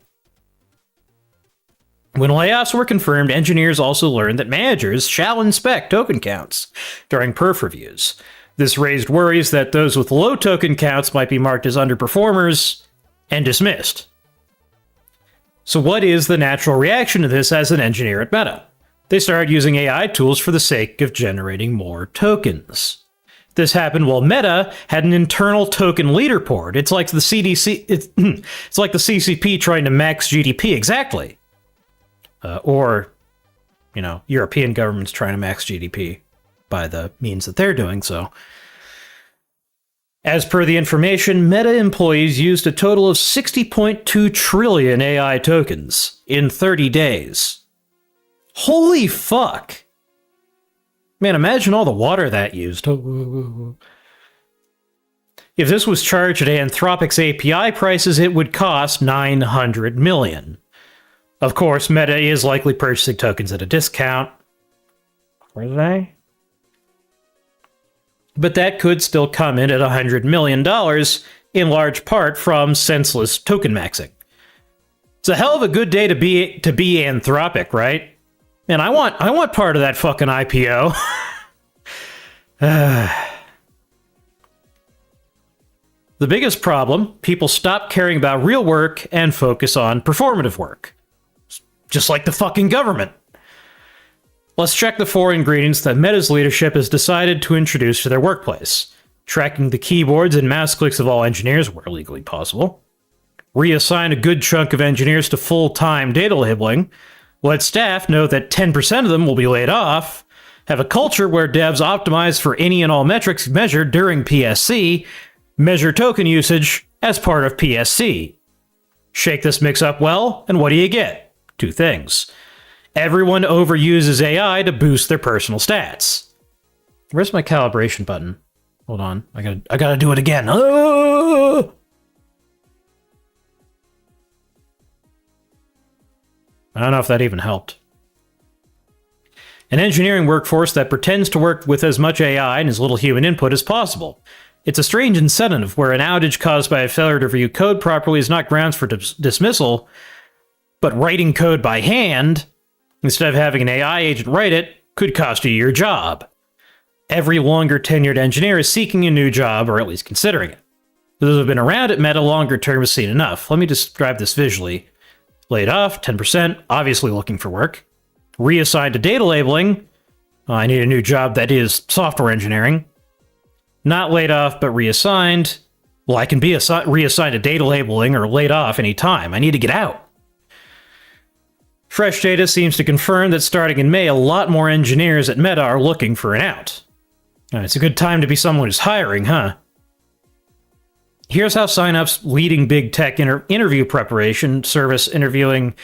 When layoffs were confirmed, engineers also learned that managers shall inspect token counts during perf reviews. This raised worries that those with low token counts might be marked as underperformers and dismissed. So what is the natural reaction to this as an engineer at Meta? They started using AI tools for the sake of generating more tokens. This happened while Meta had an internal token leaderboard. It's like the CDC, it's like the CCP trying to max GDP, exactly. Or, European governments trying to max GDP by the means that they're doing so. As per the information, Meta employees used a total of 60.2 trillion AI tokens in 30 days. Holy fuck! Man, imagine all the water that used. If this was charged at Anthropic's API prices, it would cost 900 million. Of course, Meta is likely purchasing tokens at a discount. Were they? But that could still come in at $100 million, in large part from senseless token maxing. It's a hell of a good day to be Anthropic, right? And I want part of that fucking IPO. The biggest problem, people stop caring about real work and focus on performative work. Just like the fucking government. Let's check the 4 ingredients that Meta's leadership has decided to introduce to their workplace. Tracking the keyboards and mouse clicks of all engineers where legally possible. Reassign a good chunk of engineers to full-time data labeling. Let staff know that 10% of them will be laid off. Have a culture where devs optimize for any and all metrics measured during PSC. Measure token usage as part of PSC. Shake this mix up well, and what do you get? 2 things. Everyone overuses AI to boost their personal stats. Where's my calibration button? Hold on. I gotta do it again. Oh! I don't know if that even helped. An engineering workforce that pretends to work with as much AI and as little human input as possible. It's a strange incentive where an outage caused by a failure to review code properly is not grounds for dismissal, but writing code by hand, instead of having an AI agent write it, could cost you your job. Every longer tenured engineer is seeking a new job, or at least considering it. Those who have been around at Meta longer term have seen enough. Let me describe this visually. Laid off, 10%, obviously looking for work. Reassigned to data labeling. I need a new job that is software engineering. Not laid off, but reassigned. Well, I can be reassigned to data labeling or laid off anytime. I need to get out. Fresh data seems to confirm that starting in May, a lot more engineers at Meta are looking for an out. It's a good time to be someone who's hiring, huh? Here's how signups leading big tech interview preparation service interviewing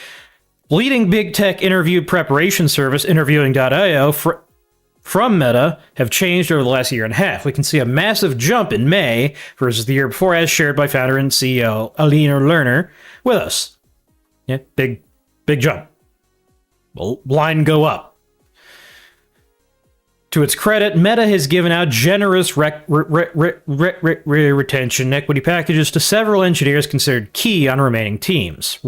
interviewing.io from Meta have changed over the last year and a half. We can see a massive jump in May versus the year before, as shared by founder and CEO Alina Lerner with us. Yeah, big jump. Line go up. To its credit, Meta has given out generous retention equity packages to several engineers considered key on remaining teams.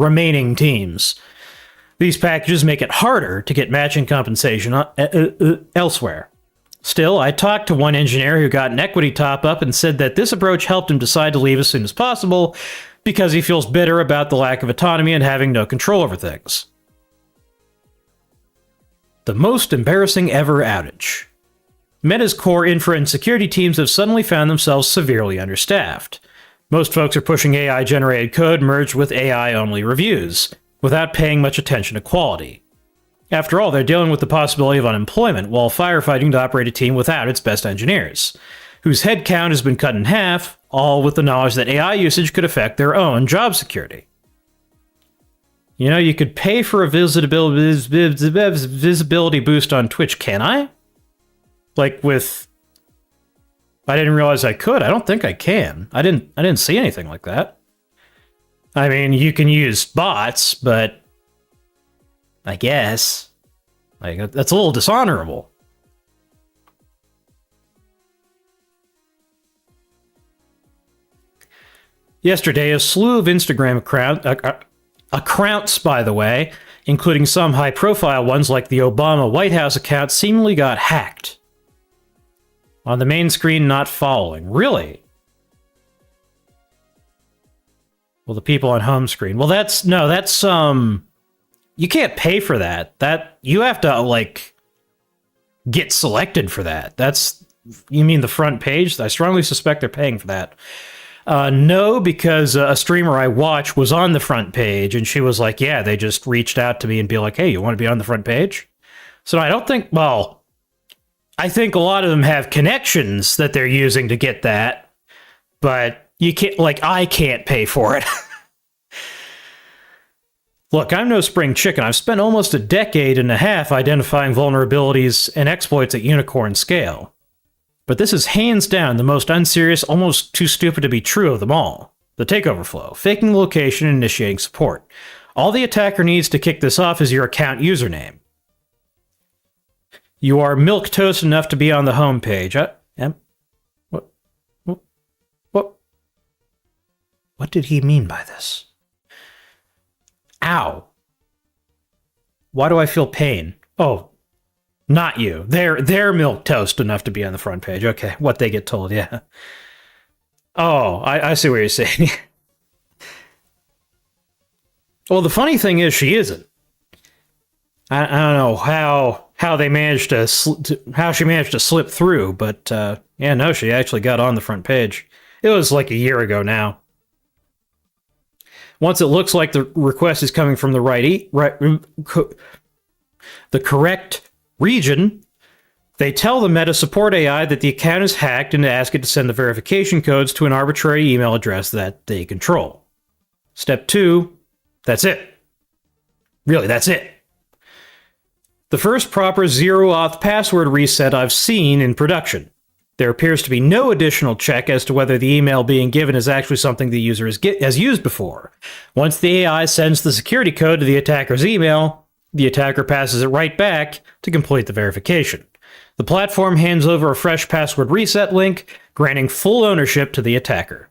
These packages make it harder to get matching compensation elsewhere. Still, I talked to one engineer who got an equity top-up and said that this approach helped him decide to leave as soon as possible because he feels bitter about the lack of autonomy and having no control over things. The most embarrassing ever outage. Meta's core infra and security teams have suddenly found themselves severely understaffed. Most folks are pushing AI-generated code merged with AI-only reviews, without paying much attention to quality. After all, they're dealing with the possibility of unemployment while firefighting to operate a team without its best engineers, whose headcount has been cut in half, all with the knowledge that AI usage could affect their own job security. You know, you could pay for a visibility boost on Twitch, can I? Like with... I didn't realize I could. I don't think I can. I didn't see anything like that. I mean, you can use bots, but... I guess. Like, that's a little dishonorable. Yesterday, a slew of Instagram accounts, by the way, including some high-profile ones like the Obama White House account, seemingly got hacked. On the main screen, not following. Really? Well, the people on home screen. Well, that's you can't pay for that. You have to, like, get selected for that. You mean the front page? I strongly suspect they're paying for that. No, because a streamer I watch was on the front page, and she was like, yeah, they just reached out to me and be like, hey, you want to be on the front page? So I don't think, well, I think a lot of them have connections that they're using to get that, but you can't, like, I can't pay for it. Look, I'm no spring chicken. I've spent almost a decade and a half identifying vulnerabilities and exploits at unicorn scale. But this is hands down the most unserious, almost too stupid to be true of them all. The takeover flow, faking the location and initiating support. All the attacker needs to kick this off is your account username. You are milquetoast enough to be on the home page. What did he mean by this? Ow. Why do I feel pain? Oh, not you. They're milquetoast enough to be on the front page. Okay, what they get told, yeah. Oh, I see what you're saying. Well, the funny thing is she isn't. I don't know how they managed how she managed to slip through, but yeah, no, she actually got on the front page. It was like a year ago now. Once it looks like the request is coming from the the correct region, they tell the Meta support AI that the account is hacked and ask it to send the verification codes to an arbitrary email address that they control. Step 2, that's it. Really, that's it. The first proper zero-auth password reset I've seen in production. There appears to be no additional check as to whether the email being given is actually something the user has used before. Once the AI sends the security code to the attacker's email, the attacker passes it right back to complete the verification. The platform hands over a fresh password reset link, granting full ownership to the attacker.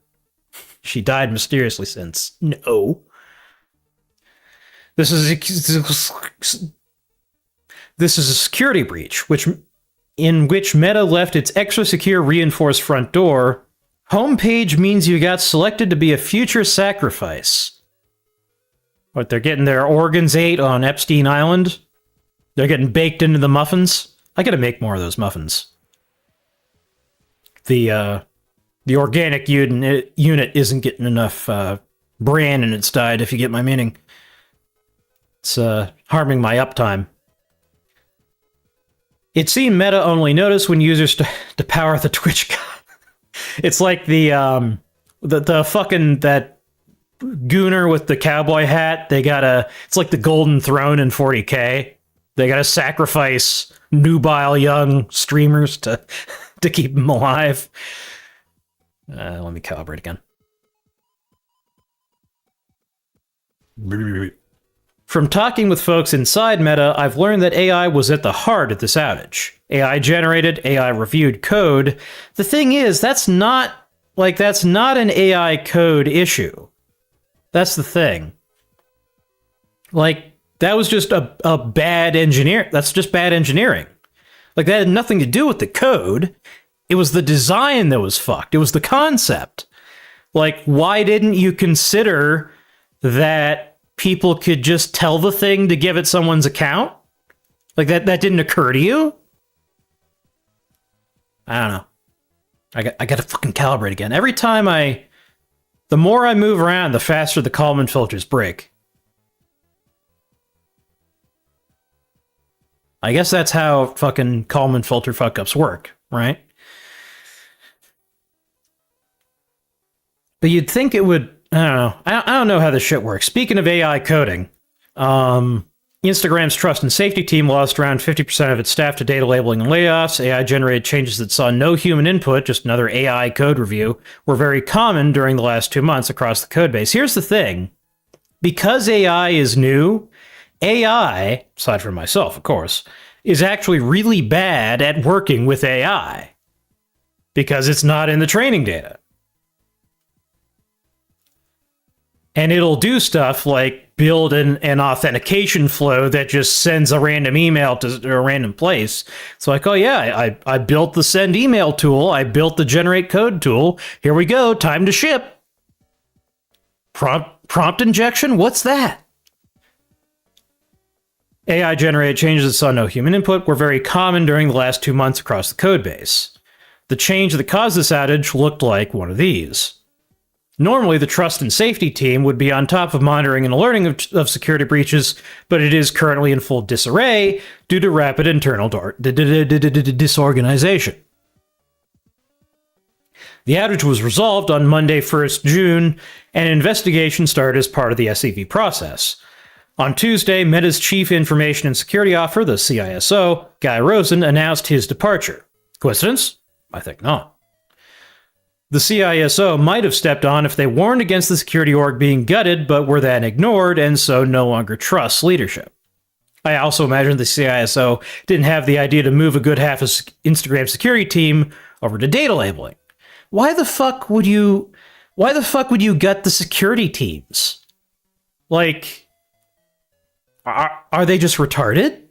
She died mysteriously since. No. This is a security breach, in which Meta left its extra secure reinforced front door. Homepage means you got selected to be a future sacrifice. What, they're getting their organs ate on Epstein Island? They're getting baked into the muffins? I gotta make more of those muffins. The organic unit isn't getting enough bran in its diet, if you get my meaning. It's harming my uptime. It seemed Meta only noticed when users to power the Twitch god. It's like the fucking that gooner with the cowboy hat. It's like the golden throne in 40K. They gotta sacrifice nubile young streamers to keep them alive. Let me calibrate again. From talking with folks inside Meta, I've learned that AI was at the heart of this outage. AI-generated, AI-reviewed code. The thing is, that's not an AI code issue. That's the thing. Like, that was just a bad engineer. That's just bad engineering. Like, that had nothing to do with the code. It was the design that was fucked. It was the concept. Like, why didn't you consider that people could just tell the thing to give it someone's account? Like, that didn't occur to you? I don't know. I got to fucking calibrate again. Every time the more I move around, the faster the Kalman filters break. I guess that's how fucking Kalman filter fuck-ups work, right? But you'd think it would, I don't know. I don't know how this shit works. Speaking of AI coding, Instagram's trust and safety team lost around 50% of its staff to data labeling and layoffs. AI-generated changes that saw no human input, just another AI code review, were very common during the last 2 months across the code base. Here's the thing. Because AI is new, AI, aside from myself, of course, is actually really bad at working with AI. Because it's not in the training data. And it'll do stuff like build an authentication flow that just sends a random email to a random place. It's like, oh yeah, I built the send email tool. I built the generate code tool. Here we go. Time to ship. Prompt injection? What's that? AI-generated changes that saw no human input were very common during the last 2 months across the code base. The change that caused this outage looked like one of these. Normally, the trust and safety team would be on top of monitoring and alerting of security breaches, but it is currently in full disarray due to rapid internal disorganization. The outage was resolved on Monday, 1st June, and an investigation started as part of the SEV process. On Tuesday, Meta's Chief Information and Security Officer, the CISO, Guy Rosen, announced his departure. Coincidence? I think not. The CISO might have stepped on if they warned against the security org being gutted, but were then ignored and so no longer trusts leadership. I also imagine the CISO didn't have the idea to move a good half of Instagram's security team over to data labeling. Why the fuck would you gut the security teams? Like, are they just retarded?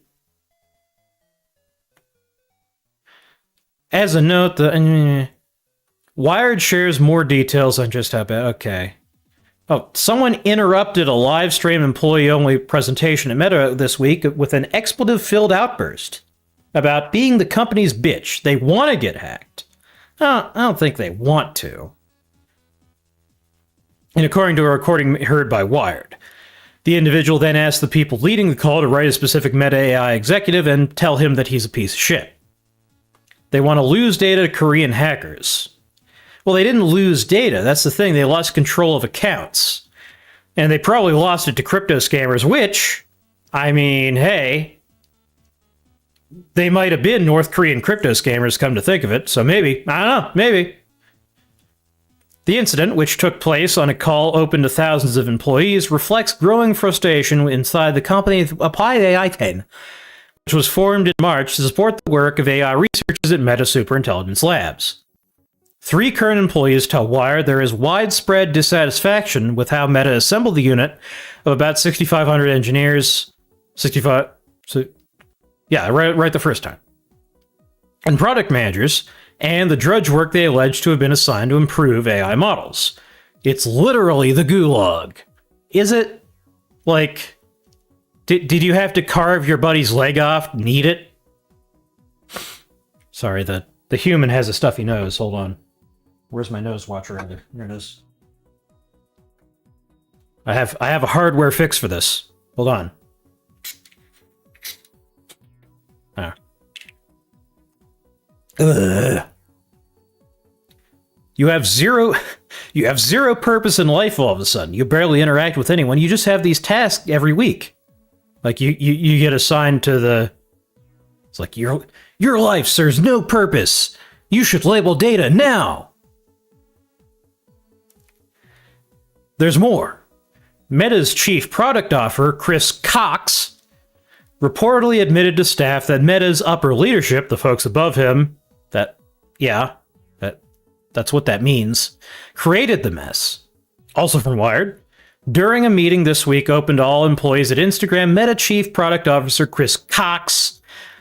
As a note, Wired shares more details on just how bad. Okay. Oh, someone interrupted a live stream employee-only presentation at Meta this week with an expletive-filled outburst about being the company's bitch. They want to get hacked. I don't think they want to. And according to a recording heard by Wired, the individual then asked the people leading the call to write a specific Meta AI executive and tell him that he's a piece of shit. They want to lose data to Korean hackers. Well, they didn't lose data. That's the thing. They lost control of accounts. And they probably lost it to crypto scammers, which, I mean, hey, they might have been North Korean crypto scammers, come to think of it. So maybe, I don't know, maybe. The incident, which took place on a call open to thousands of employees, reflects growing frustration inside the company Applied AI Chain, which was formed in March to support the work of AI researchers at Meta Superintelligence Labs. 3 current employees tell Wired there is widespread dissatisfaction with how Meta assembled the unit of about 6,500 engineers. 65. So, yeah, right the first time. And product managers, and the drudge work they allege to have been assigned to improve AI models. It's literally the gulag. Is it? Like, did you have to carve your buddy's leg off? Need it? Sorry, the human has a stuffy nose. Hold on. Where's my nose watcher? Here it is. I have a hardware fix for this. Hold on. Ah. Ugh. You have zero purpose in life all of a sudden. You barely interact with anyone. You just have these tasks every week. Like you get assigned to the. It's like your life serves no purpose. You should label data now. There's more. Meta's chief product officer, Chris Cox, reportedly admitted to staff that Meta's upper leadership, the folks above him, that's what that means, created the mess. Also from Wired, during a meeting this week open to all employees at Instagram, Meta chief product officer Chris Cox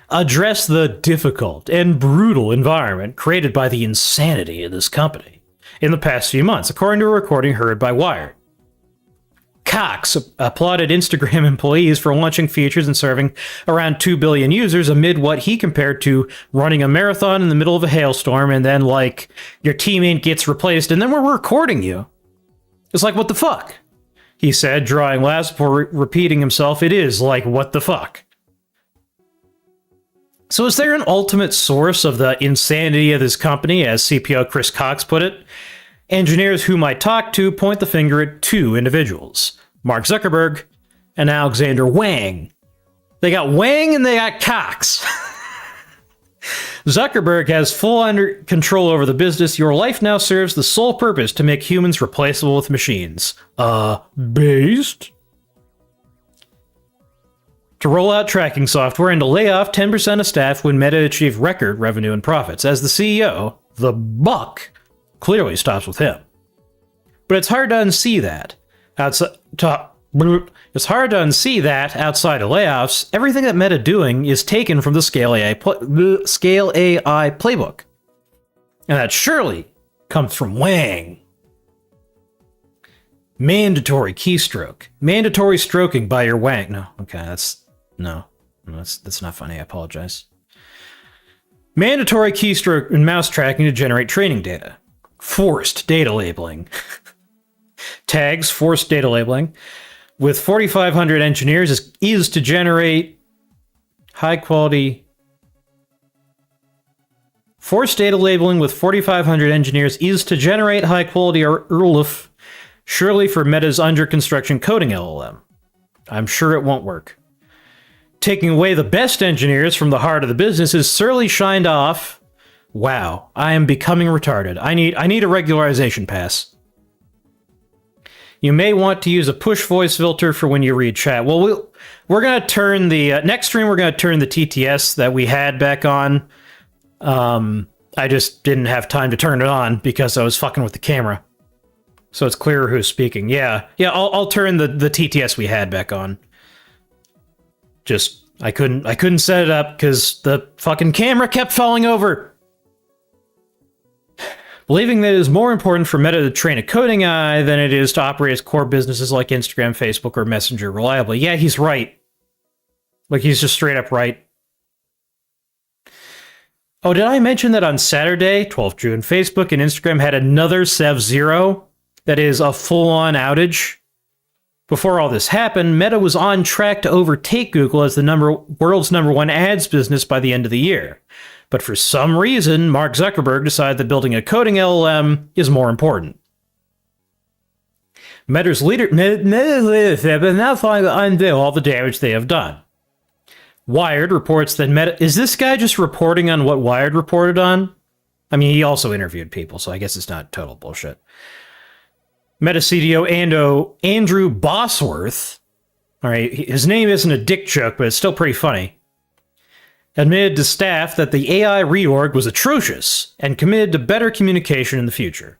addressed the difficult and brutal environment created by the insanity of this company in the past few months, according to a recording heard by Wired. Cox applauded Instagram employees for launching features and serving around 2 billion users amid what he compared to running a marathon in the middle of a hailstorm and then, like, your teammate gets replaced and then we're recording you. It's like, what the fuck? He said, drawing laughs before repeating himself. It is like, what the fuck? So is there an ultimate source of the insanity of this company, as CPO Chris Cox put it? Engineers whom I talked to point the finger at two individuals, Mark Zuckerberg and Alexander Wang. They got Wang and they got Cox. Zuckerberg has full under control over the business. Your life now serves the sole purpose to make humans replaceable with machines. Based? To roll out tracking software and to lay off 10% of staff when Meta achieved record revenue and profits. As the CEO, the buck clearly stops with him. But it's hard to unsee that. It's hard to unsee that outside of layoffs, everything that Meta doing is taken from the Scale AI playbook. And that surely comes from Wang. Mandatory keystroke. Mandatory stroking by your Wang. No, okay, that's not funny. I apologize. Mandatory keystroke and mouse tracking to generate training data. Forced data labeling. Tags, forced data labeling. With 4,500 engineers is to generate high quality. Forced data labeling with 4,500 engineers is to generate high quality URLF, surely for Meta's under construction coding LLM. I'm sure it won't work. Taking away the best engineers from the heart of the business is surely shined off. Wow, I am becoming retarded. I need a regularization pass. You may want to use a push voice filter for when you read chat. Well, we're going to turn the next stream. We're going to turn the TTS that we had back on. I just didn't have time to turn it on because I was fucking with the camera. So it's clearer who's speaking. Yeah. I'll turn the TTS we had back on. Just I couldn't set it up because the fucking camera kept falling over. Believing that it is more important for Meta to train a coding eye than it is to operate its core businesses like Instagram, Facebook, or Messenger reliably. Yeah, he's right. Like, he's just straight up right. Oh, did I mention that on Saturday, 12th June, Facebook and Instagram had another Sev 0? That is a full-on outage. Before all this happened, Meta was on track to overtake Google as the world's number one ads business by the end of the year. But for some reason, Mark Zuckerberg decided that building a coding LLM is more important. Meta's leadership is now trying to undo all the damage they have done. Wired reports that Meta... Is this guy just reporting on what Wired reported on? I mean, he also interviewed people, so I guess it's not total bullshit. Meta CDO Andrew Bosworth, all right, his name isn't a dick joke, but it's still pretty funny, admitted to staff that the AI reorg was atrocious and committed to better communication in the future.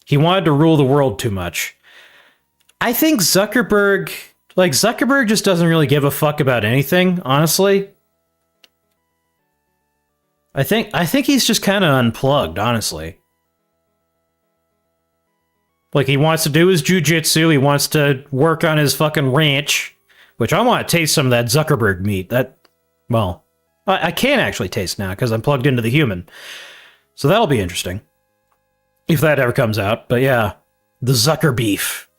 He wanted to rule the world too much. I think Zuckerberg just doesn't really give a fuck about anything, honestly. I think he's just kind of unplugged, honestly. Like, he wants to do his jujitsu, he wants to work on his fucking ranch, which I want to taste some of that Zuckerberg meat. Well, I can actually taste now because I'm plugged into the human. So that'll be interesting. If that ever comes out. But yeah, the Zucker beef.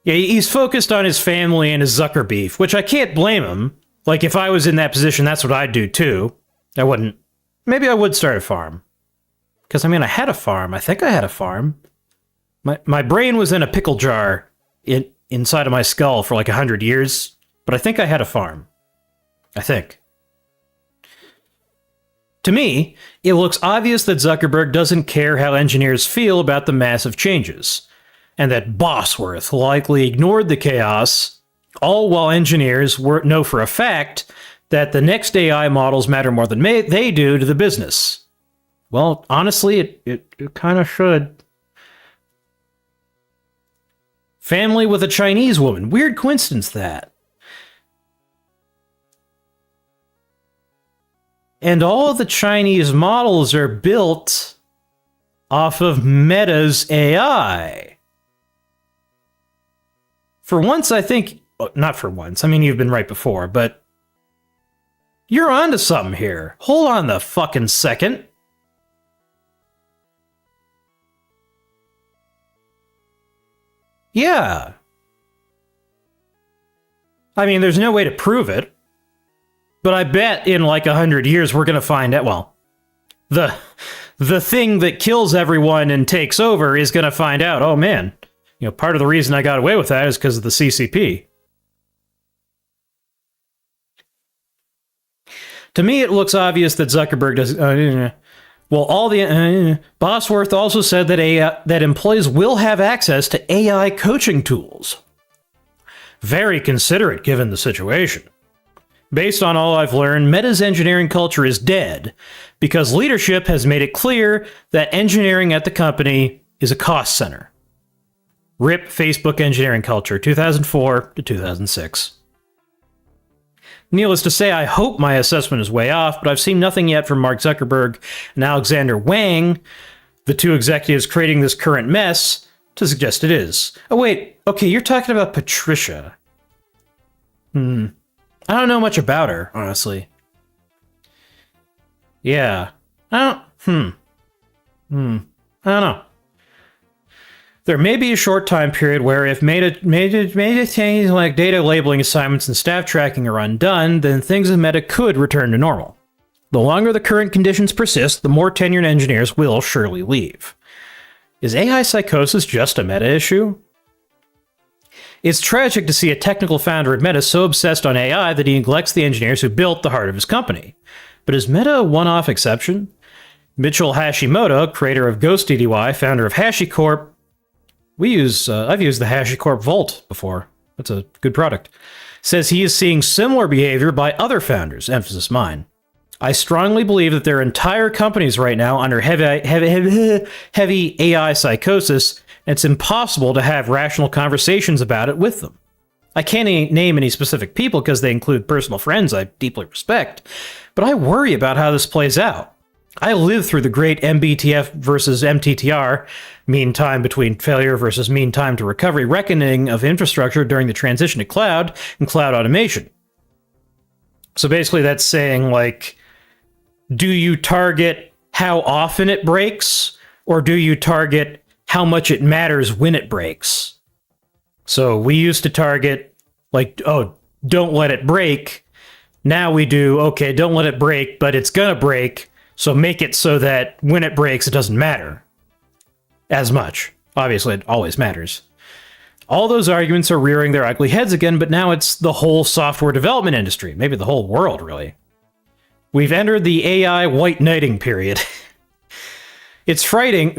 Yeah, he's focused on his family and his Zucker beef, which I can't blame him. Like, if I was in that position, that's what I'd do too. I wouldn't. Maybe I would start a farm. Because, I mean, I had a farm. I think I had a farm. My brain was in a pickle jar inside of my skull for like 100 years, but I think I had a farm. I think. To me, it looks obvious that Zuckerberg doesn't care how engineers feel about the massive changes, and that Bosworth likely ignored the chaos, all while engineers know for a fact that the next AI models matter more than they do to the business. Well, honestly, it kind of should. Family with a Chinese woman. Weird coincidence, that. And all of the Chinese models are built off of Meta's AI. For once, I think... Not for once. I mean, you've been right before, but... You're onto something here. Hold on the fucking second. Yeah. I mean, there's no way to prove it. But I bet in like 100 years we're going to find out, well, the thing that kills everyone and takes over is going to find out, oh man, you know, part of the reason I got away with that is because of the CCP. To me, it looks obvious that Zuckerberg does... well, all the... Bosworth also said that that employees will have access to AI coaching tools. Very considerate given the situation. Based on all I've learned, Meta's engineering culture is dead because leadership has made it clear that engineering at the company is a cost center. RIP Facebook engineering culture, 2004 to 2006. Needless to say, I hope my assessment is way off, but I've seen nothing yet from Mark Zuckerberg and Alexander Wang, the two executives creating this current mess, to suggest it is. Oh wait, okay, you're talking about Patricia. I don't know much about her, honestly. Yeah. I don't know. There may be a short time period where if meta changes like data labeling assignments and staff tracking are undone, then things in Meta could return to normal. The longer the current conditions persist, the more tenured engineers will surely leave. Is AI psychosis just a Meta issue? It's tragic to see a technical founder at Meta so obsessed on AI that he neglects the engineers who built the heart of his company. But is Meta a one-off exception? Mitchell Hashimoto, creator of GhostDDY, founder of HashiCorp, I've used the HashiCorp Vault before. That's a good product. Says he is seeing similar behavior by other founders, emphasis mine. I strongly believe that there are entire companies right now under heavy AI psychosis, and it's impossible to have rational conversations about it with them. I can't name any specific people because they include personal friends I deeply respect, but I worry about how this plays out. I lived through the great MBTF versus MTTR, mean time between failure versus mean time to recovery reckoning of infrastructure during the transition to cloud and cloud automation. So basically that's saying, like, do you target how often it breaks, or do you target how much it matters when it breaks? So we used to target, like, oh, don't let it break. Now we do, okay, don't let it break, but it's gonna break, so make it so that when it breaks, it doesn't matter as much. Obviously, it always matters. All those arguments are rearing their ugly heads again, but now it's the whole software development industry, maybe the whole world, really. We've entered the AI white knighting period. It's frightening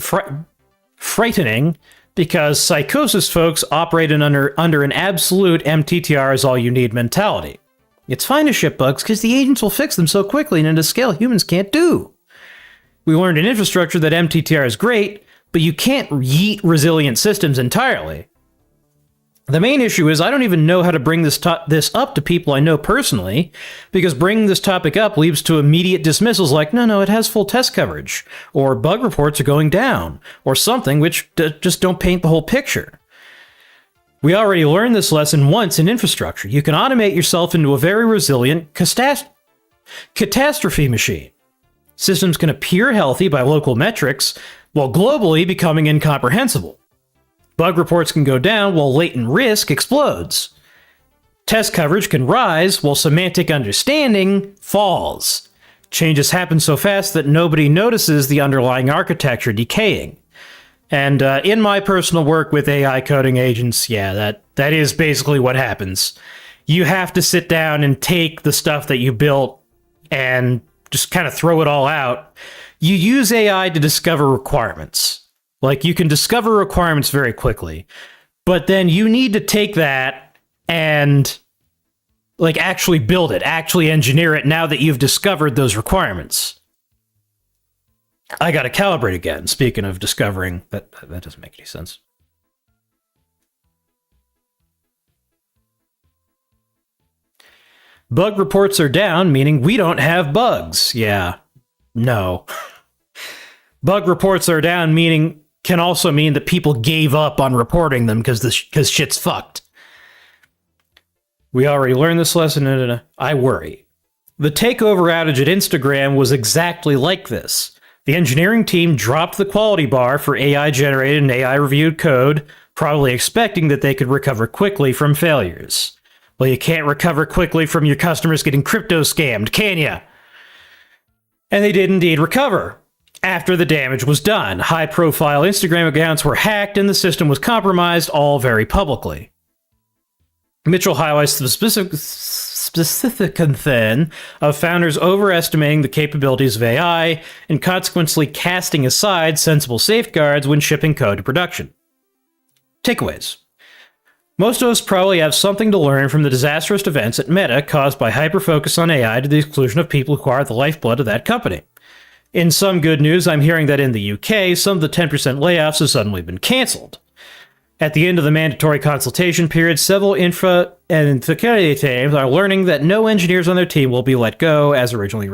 because psychosis folks operate under an absolute MTTR is all you need mentality. It's fine to ship bugs because the agents will fix them so quickly and at a scale humans can't do. We learned in infrastructure that MTTR is great, but you can't yeet resilient systems entirely. The main issue is I don't even know how to bring this up to people I know personally, because bringing this topic up leads to immediate dismissals like, no, it has full test coverage, or bug reports are going down, or something which just don't paint the whole picture. We already learned this lesson once in infrastructure. You can automate yourself into a very resilient catastrophe machine. Systems can appear healthy by local metrics, while globally becoming incomprehensible. Bug reports can go down while latent risk explodes. Test coverage can rise while semantic understanding falls. Changes happen so fast that nobody notices the underlying architecture decaying. And in my personal work with AI coding agents, yeah, that is basically what happens. You have to sit down and take the stuff that you built and just kind of throw it all out. You use AI to discover requirements. Like, you can discover requirements very quickly, but then you need to take that and, like, actually build it, actually engineer it now that you've discovered those requirements. I gotta calibrate again, speaking of discovering. That doesn't make any sense. Bug reports are down, meaning we don't have bugs. Yeah. No. Bug reports are down, meaning... can also mean that people gave up on reporting them because shit's fucked. We already learned this lesson, and I worry. The takeover outage at Instagram was exactly like this. The engineering team dropped the quality bar for AI-generated and AI-reviewed code, probably expecting that they could recover quickly from failures. Well, you can't recover quickly from your customers getting crypto scammed, can ya? And they did indeed recover. After the damage was done, high-profile Instagram accounts were hacked and the system was compromised, all very publicly. Mitchell highlights the specific concern of founders overestimating the capabilities of AI and consequently casting aside sensible safeguards when shipping code to production. Takeaways. Most of us probably have something to learn from the disastrous events at Meta caused by hyper-focus on AI to the exclusion of people who are the lifeblood of that company. In some good news, I'm hearing that in the UK, some of the 10% layoffs have suddenly been cancelled. At the end of the mandatory consultation period, several infra and security teams are learning that no engineers on their team will be let go as originally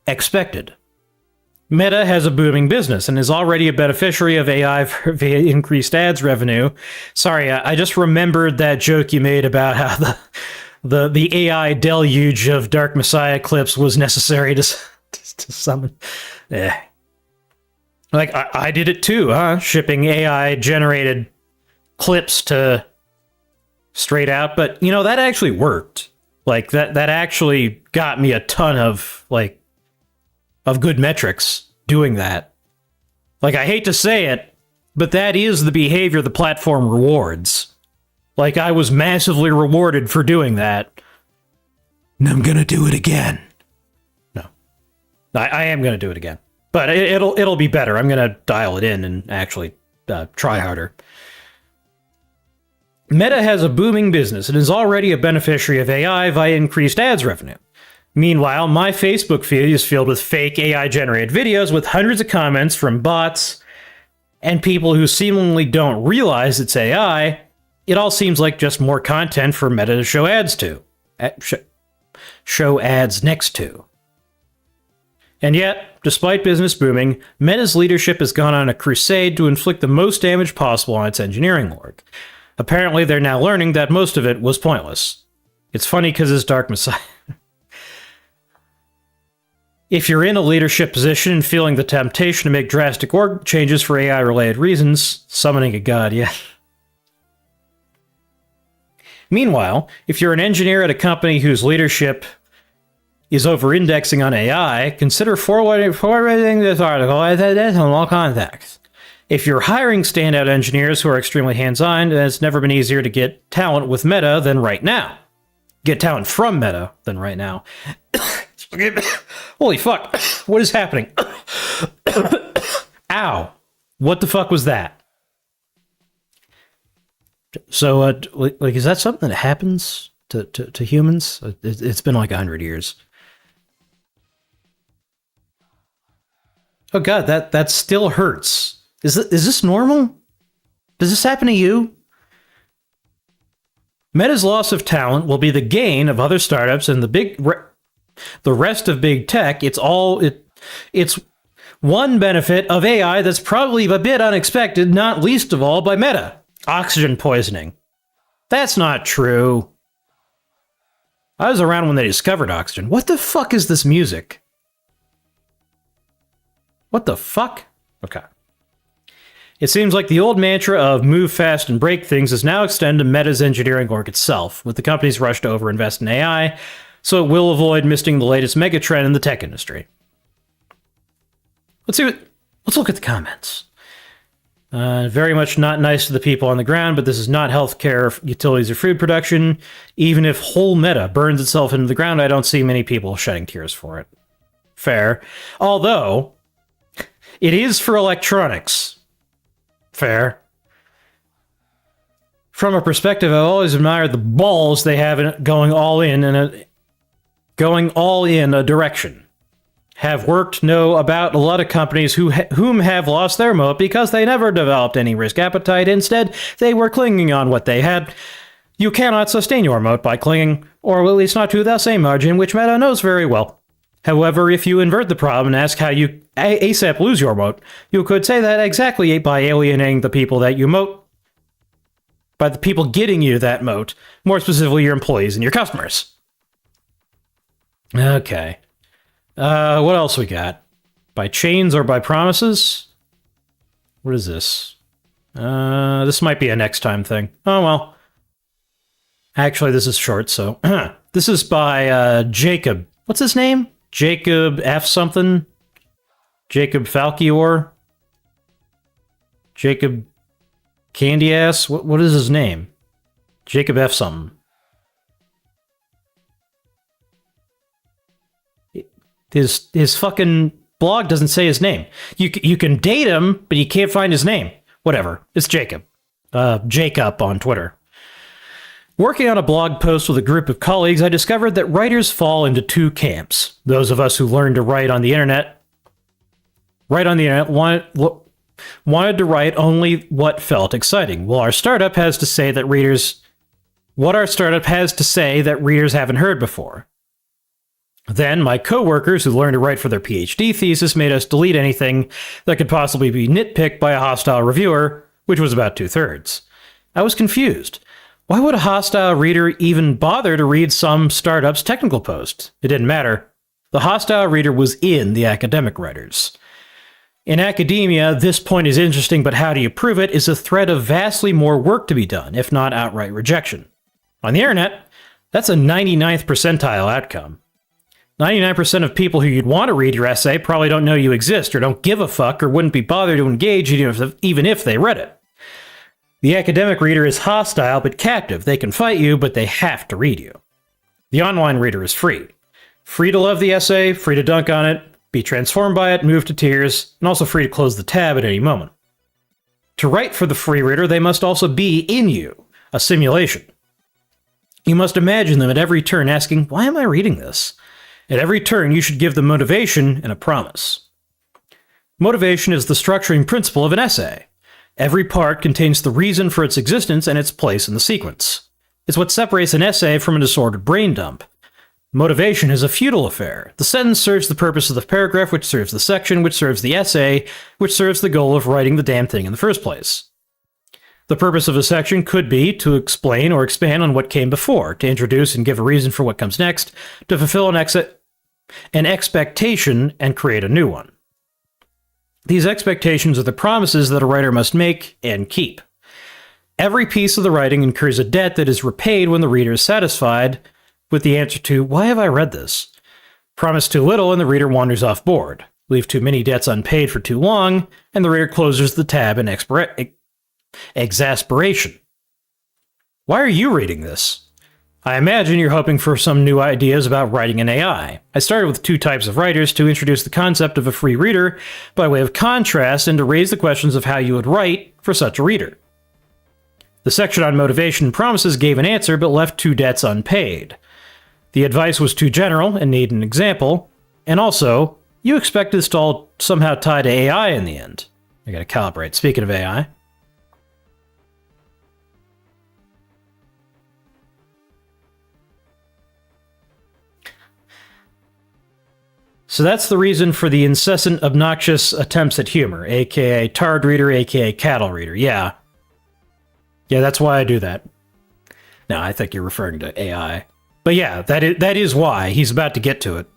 expected. Meta has a booming business and is already a beneficiary of AI via increased ads revenue. Sorry, I just remembered that joke you made about how the AI deluge of Dark Messiah clips was necessary to summon. Yeah. Like, I did it too, huh? Shipping AI-generated clips to straight out. But, you know, that actually worked. Like, that actually got me a ton of good metrics doing that. Like, I hate to say it, but that is the behavior the platform rewards. Like, I was massively rewarded for doing that. And I'm gonna do it again. No. I am gonna do it again. But it'll be better. I'm going to dial it in and actually try harder. Meta has a booming business and is already a beneficiary of AI via increased ads revenue. Meanwhile, my Facebook feed is filled with fake AI-generated videos with hundreds of comments from bots and people who seemingly don't realize it's AI. It all seems like just more content for Meta to show ads to. Show ads next to. And yet, despite business booming, Meta's leadership has gone on a crusade to inflict the most damage possible on its engineering org. Apparently, they're now learning that most of it was pointless. It's funny because it's Dark Messiah. If you're in a leadership position and feeling the temptation to make drastic org changes for AI-related reasons, summoning a god, yeah. Meanwhile, if you're an engineer at a company whose leadership is over-indexing on AI, consider forwarding this article as in all contexts. If you're hiring standout engineers who are extremely hands-on, it's never been easier to get talent with Meta than right now. Get talent from Meta than right now. Holy fuck. What is happening? Ow. What the fuck was that? So, is that something that happens to humans? It's been like 100 years. Oh god, that still hurts. Is this normal? Does this happen to you? Meta's loss of talent will be the gain of other startups and the rest of big tech. It's one benefit of AI that's probably a bit unexpected, not least of all by Meta. Oxygen poisoning. That's not true. I was around when they discovered oxygen. What the fuck is this music? What the fuck? Okay. It seems like the old mantra of move fast and break things is now extended to Meta's engineering org itself, with the company's rush to overinvest in AI, so it will avoid missing the latest megatrend in the tech industry. Let's look at the comments. Very much not nice to the people on the ground, but this is not healthcare, utilities, or food production. Even if whole Meta burns itself into the ground, I don't see many people shedding tears for it. Fair. Although, it is for electronics. Fair. From a perspective, I've always admired the balls they have in going all in a direction. Have worked, know about a lot of companies whom have lost their moat because they never developed any risk appetite. Instead, they were clinging on what they had. You cannot sustain your moat by clinging, or at least not to the same margin, which Meta knows very well. However, if you invert the problem and ask how you ASAP lose your moat, you could say that exactly by alienating the people that you moat. by the people getting you that moat, more specifically your employees and your customers. Okay. What else we got? By chains or by promises? What is this? This might be a next time thing. Oh, well. Actually, this is short, so... This is by Jacob. What's his name? Jacob F. something? Jacob Falkior? Jacob Candy Ass? What is his name? Jacob F. something. His fucking blog doesn't say his name. You can date him, but you can't find his name. Whatever. It's Jacob. Jacob on Twitter. Working on a blog post with a group of colleagues, I discovered that writers fall into two camps. Those of us who learned to write on the internet wanted to write only what felt exciting, while our startup has to say that readers haven't heard before. Then, my coworkers who learned to write for their PhD thesis made us delete anything that could possibly be nitpicked by a hostile reviewer, which was about 2/3. I was confused. Why would a hostile reader even bother to read some startup's technical post? It didn't matter. The hostile reader was in the academic writers. In academia, this point is interesting, but how do you prove it is a threat of vastly more work to be done, if not outright rejection. On the internet, that's a 99th percentile outcome. 99% of people who you'd want to read your essay probably don't know you exist or don't give a fuck or wouldn't be bothered to engage even if they read it. The academic reader is hostile but captive. They can fight you, but they have to read you. The online reader is free. Free to love the essay, free to dunk on it, be transformed by it, move to tears, and also free to close the tab at any moment. To write for the free reader, they must also be in you, a simulation. You must imagine them at every turn asking, why am I reading this? At every turn, you should give them motivation and a promise. Motivation is the structuring principle of an essay. Every part contains the reason for its existence and its place in the sequence. It's what separates an essay from a disordered brain dump. Motivation is a futile affair. The sentence serves the purpose of the paragraph, which serves the section, which serves the essay, which serves the goal of writing the damn thing in the first place. The purpose of a section could be to explain or expand on what came before, to introduce and give a reason for what comes next, to fulfill an expectation and create a new one. These expectations are the promises that a writer must make and keep. Every piece of the writing incurs a debt that is repaid when the reader is satisfied with the answer to, why have I read this? Promise too little and the reader wanders off board. Leave too many debts unpaid for too long, and the reader closes the tab in exasperation. Why are you reading this? I imagine you're hoping for some new ideas about writing in AI. I started with two types of writers to introduce the concept of a free reader by way of contrast and to raise the questions of how you would write for such a reader. The section on motivation and promises gave an answer but left two debts unpaid. The advice was too general and needed an example, and also, you expect this to all somehow tie to AI in the end. I gotta calibrate. Speaking of AI. So that's the reason for the incessant, obnoxious attempts at humor, aka Tard Reader, aka Cattle Reader. Yeah. Yeah, that's why I do that. No, I think you're referring to AI. But yeah, that is why. He's about to get to it.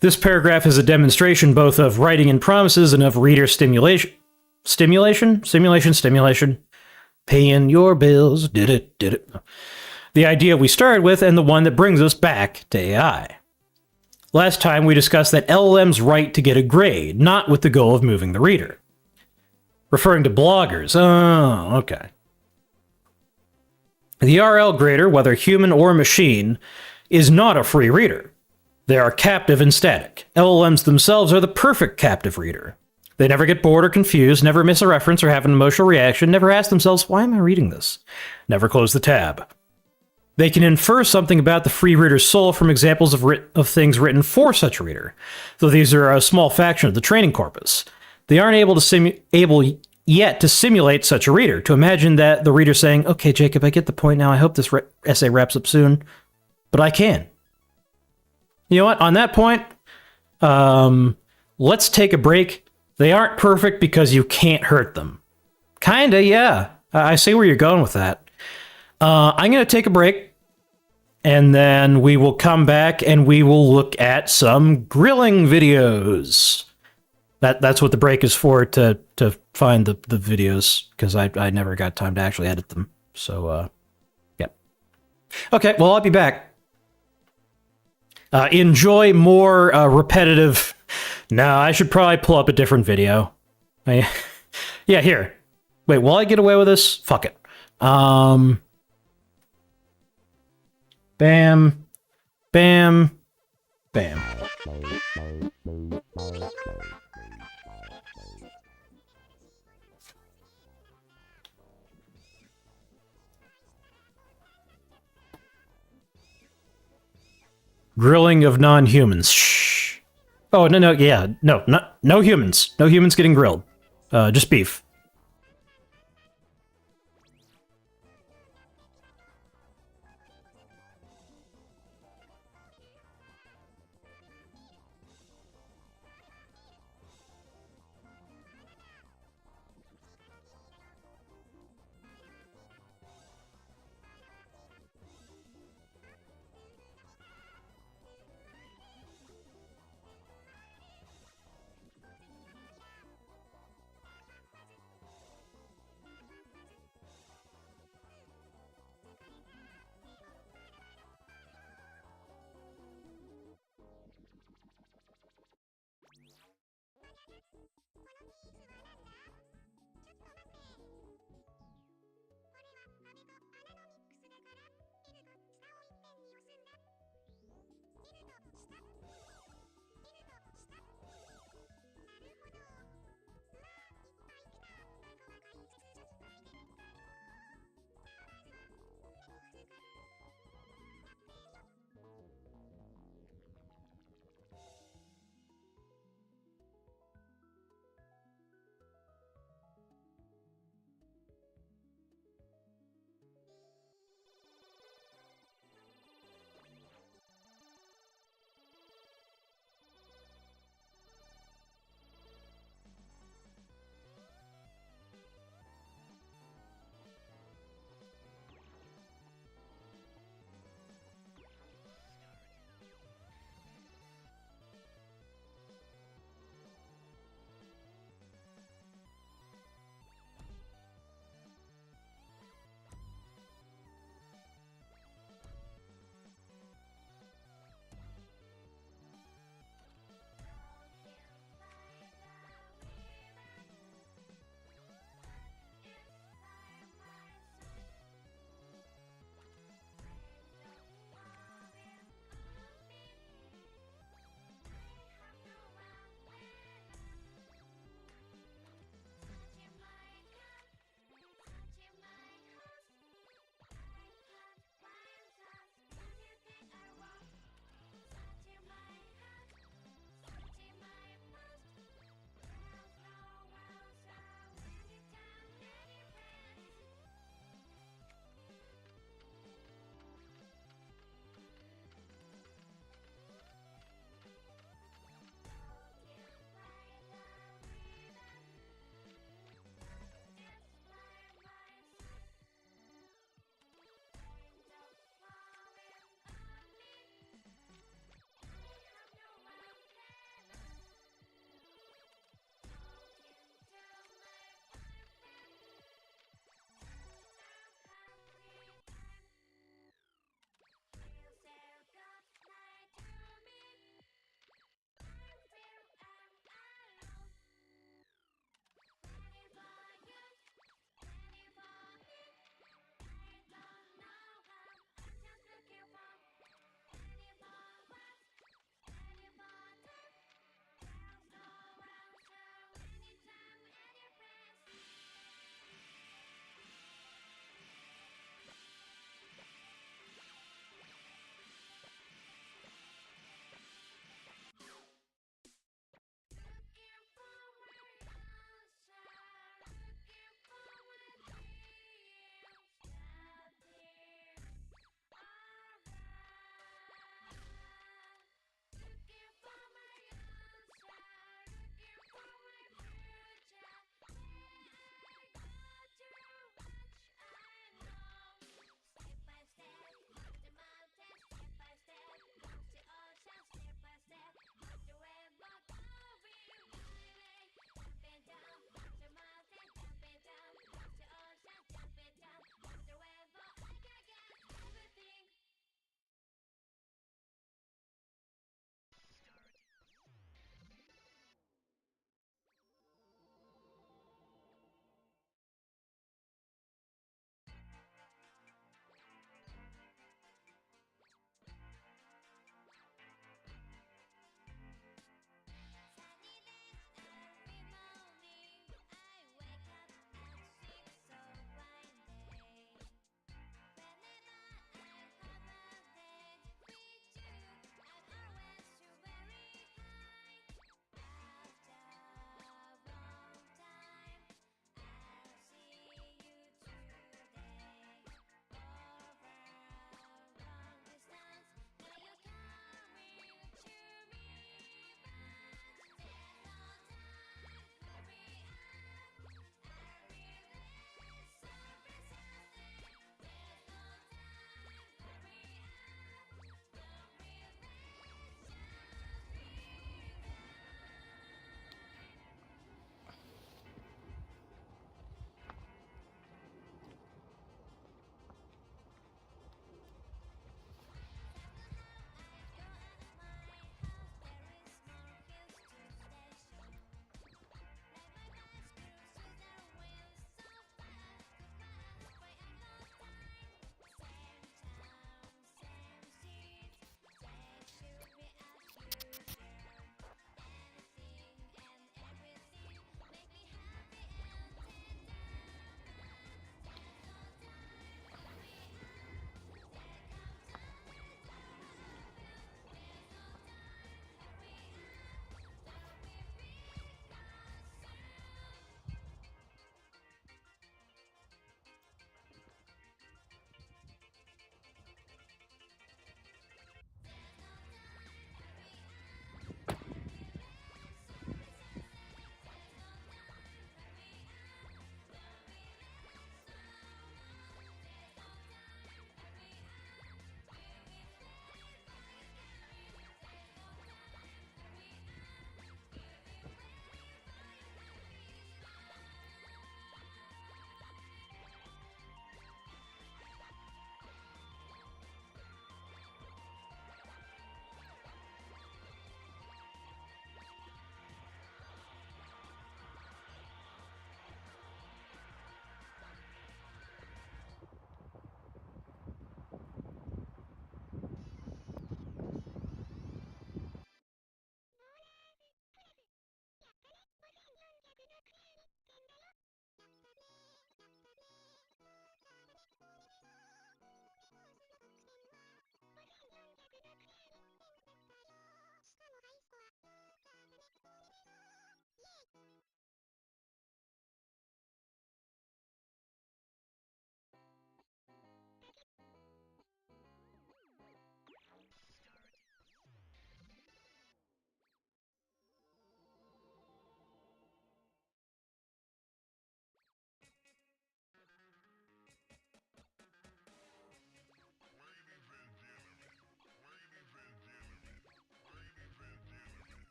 This paragraph is a demonstration both of writing in promises and of reader stimulation. Stimulation. Paying your bills. Did it. The idea we started with and the one that brings us back to AI. Last time we discussed that LLMs write to get a grade, not with the goal of moving the reader. Referring to bloggers. Oh, okay. The RL grader, whether human or machine, is not a free reader. They are captive and static. LLMs themselves are the perfect captive reader. They never get bored or confused, never miss a reference or have an emotional reaction, never ask themselves, why am I reading this? Never close the tab. They can infer something about the free reader's soul from examples of things written for such a reader, though these are a small fraction of the training corpus. They aren't able yet to simulate such a reader, to imagine that the reader saying, okay, Jacob, I get the point now, I hope this essay wraps up soon, but I can. You know what, on that point, let's take a break. They aren't perfect because you can't hurt them. Kinda, yeah. I see where you're going with that. I'm going to take a break, and then we will come back and we will look at some grilling videos. That's what the break is for, to find the videos, because I never got time to actually edit them. So, yeah. Okay, well, I'll be back. Enjoy more repetitive... No, I should probably pull up a different video. Yeah, here. Wait, will I get away with this? Fuck it. Bam. Bam. Bam. Grilling of non-humans. Shh. Oh, no, yeah. No humans. No humans getting grilled. Just beef.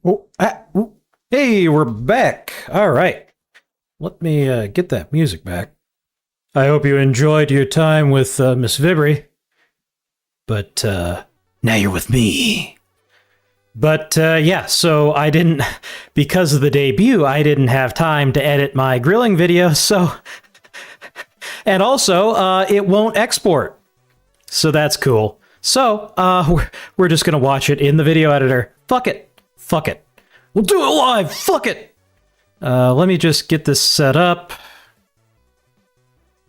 Ooh. Hey, we're back. All right. Let me get that music back. I hope you enjoyed your time with Miss Vibri. But now you're with me. But yeah, so I didn't, because of the debut, I didn't have time to edit my grilling video, so... And also, it won't export. So that's cool. So, we're just gonna watch it in the video editor. Fuck it. Fuck it. We'll do it live! Fuck it! Let me just get this set up.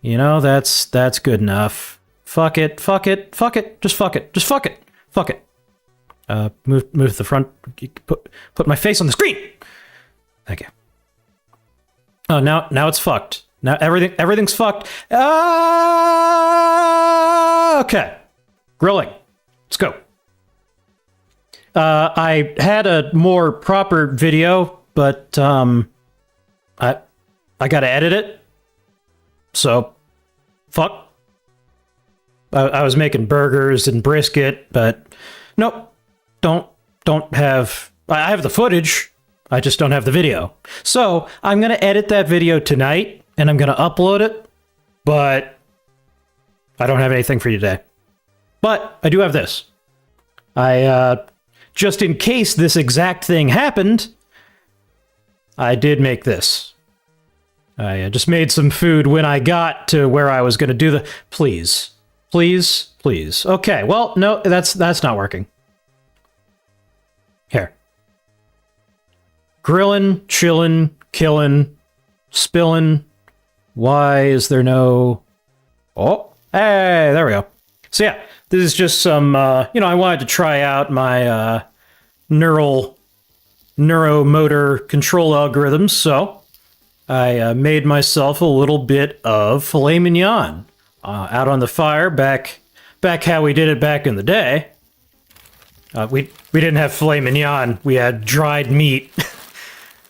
You know, that's good enough. Fuck it, fuck it, fuck it, just fuck it, just fuck it, fuck it. Move the front, put my face on the screen! Thank you. Oh, now it's fucked. Now everything's fucked. Okay. Grilling. Let's go. I had a more proper video, but I gotta edit it. So, fuck. I was making burgers and brisket, but nope. Don't have. I have the footage. I just don't have the video. So I'm gonna edit that video tonight, and I'm gonna upload it. But I don't have anything for you today. But I do have this. Just in case this exact thing happened, I did make this. I just made some food when I got to where I was going to do the... Please. Please. Please. Okay, well, no, that's not working. Here. Grilling, chilling, killing, spilling. Why is there no... Oh, hey, there we go. So yeah, this is just some, I wanted to try out my neuromotor control algorithms, so I made myself a little bit of filet mignon out on the fire, back how we did it back in the day. We didn't have filet mignon, we had dried meat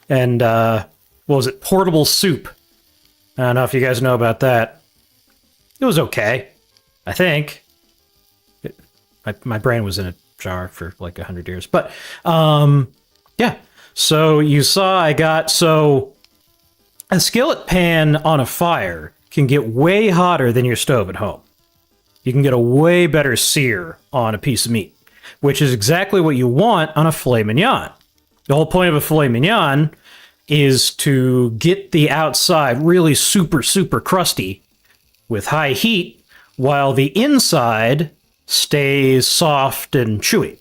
and, what was it, portable soup. I don't know if you guys know about that. It was okay, I think. My brain was in a jar for like 100 years. But, yeah. So you saw I got... So a skillet pan on a fire can get way hotter than your stove at home. You can get a way better sear on a piece of meat, which is exactly what you want on a filet mignon. The whole point of a filet mignon is to get the outside really super, super crusty with high heat, while the inside stays soft and chewy.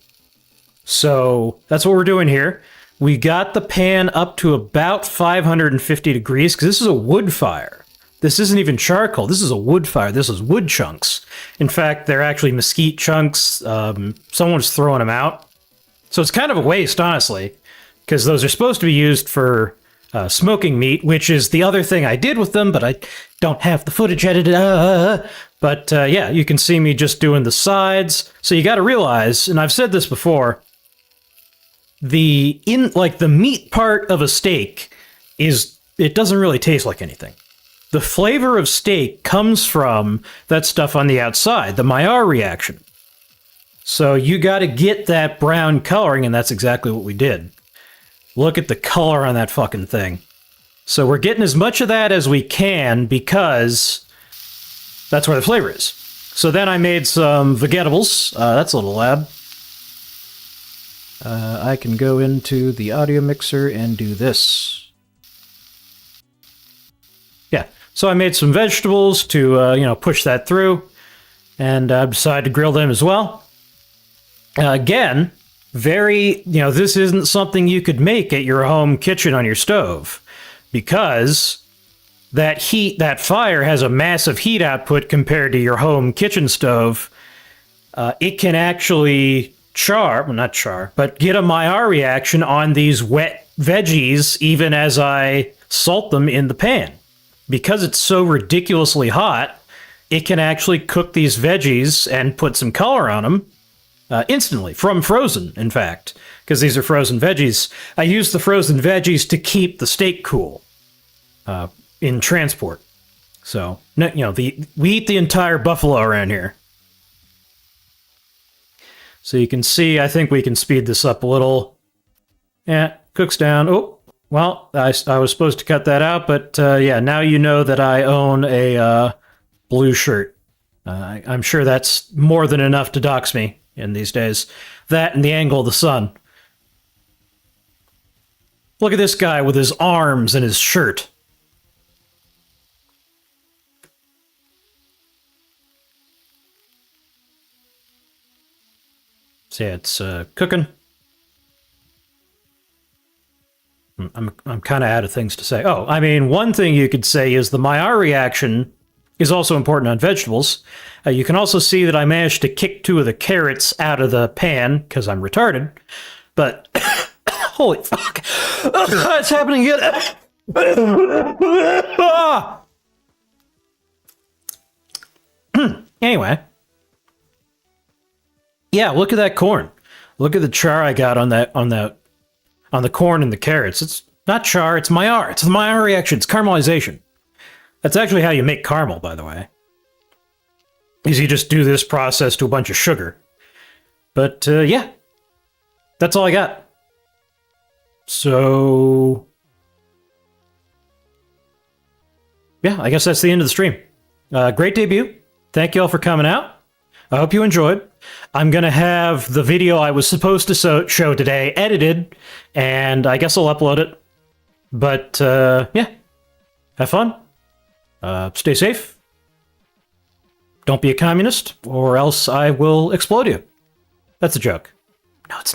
So that's what we're doing here. We got the pan up to about 550 degrees, because this is a wood fire. This isn't even charcoal. This is a wood fire. This is wood chunks. In fact, they're actually mesquite chunks. Someone's throwing them out. So it's kind of a waste, honestly, because those are supposed to be used for smoking meat, which is the other thing I did with them, but I don't have the footage edited. But yeah, you can see me just doing the sides. So you got to realize, and I've said this before, the meat part of a steak it doesn't really taste like anything. The flavor of steak comes from that stuff on the outside, the Maillard reaction. So you got to get that brown coloring, and that's exactly what we did. Look at the color on that fucking thing. So we're getting as much of that as we can, because that's where the flavor is. So then I made some vegetables. That's a little loud. I can go into the audio mixer and do this. Yeah, so I made some vegetables to, push that through. And I decided to grill them as well. Again, this isn't something you could make at your home kitchen on your stove, because that fire has a massive heat output compared to your home kitchen stove. It can actually get a Maillard reaction on these wet veggies even as I salt them in the pan. Because it's so ridiculously hot, it can actually cook these veggies and put some color on them instantly, from frozen, in fact, because these are frozen veggies. I use the frozen veggies to keep the steak cool in transport. So, no, you know, we eat the entire buffalo around here. So you can see, I think we can speed this up a little. Yeah, cooks down. Oh, well, I was supposed to cut that out, but yeah, now you know that I own a blue shirt. I'm sure that's more than enough to dox me in these days. That and the angle of the sun. Look at this guy with his arms and his shirt. See, it's cooking. I'm kind of out of things to say. Oh, I mean, one thing you could say is the Maillard reaction is also important on vegetables. You can also see that I managed to kick 2 of the carrots out of the pan because I'm retarded. But holy fuck, it's happening again. Anyway. Yeah, look at that corn. Look at the char I got on the corn and the carrots. It's not char, it's Maillard. It's the Maillard reaction. It's caramelization. That's actually how you make caramel, by the way. Is you just do this process to a bunch of sugar. But yeah, that's all I got. So yeah, I guess that's the end of the stream. Great debut. Thank you all for coming out. I hope you enjoyed. I'm going to have the video I was supposed to show today edited, and I guess I'll upload it. But, yeah. Have fun. Stay safe. Don't be a communist, or else I will explode you. That's a joke. No, it's not.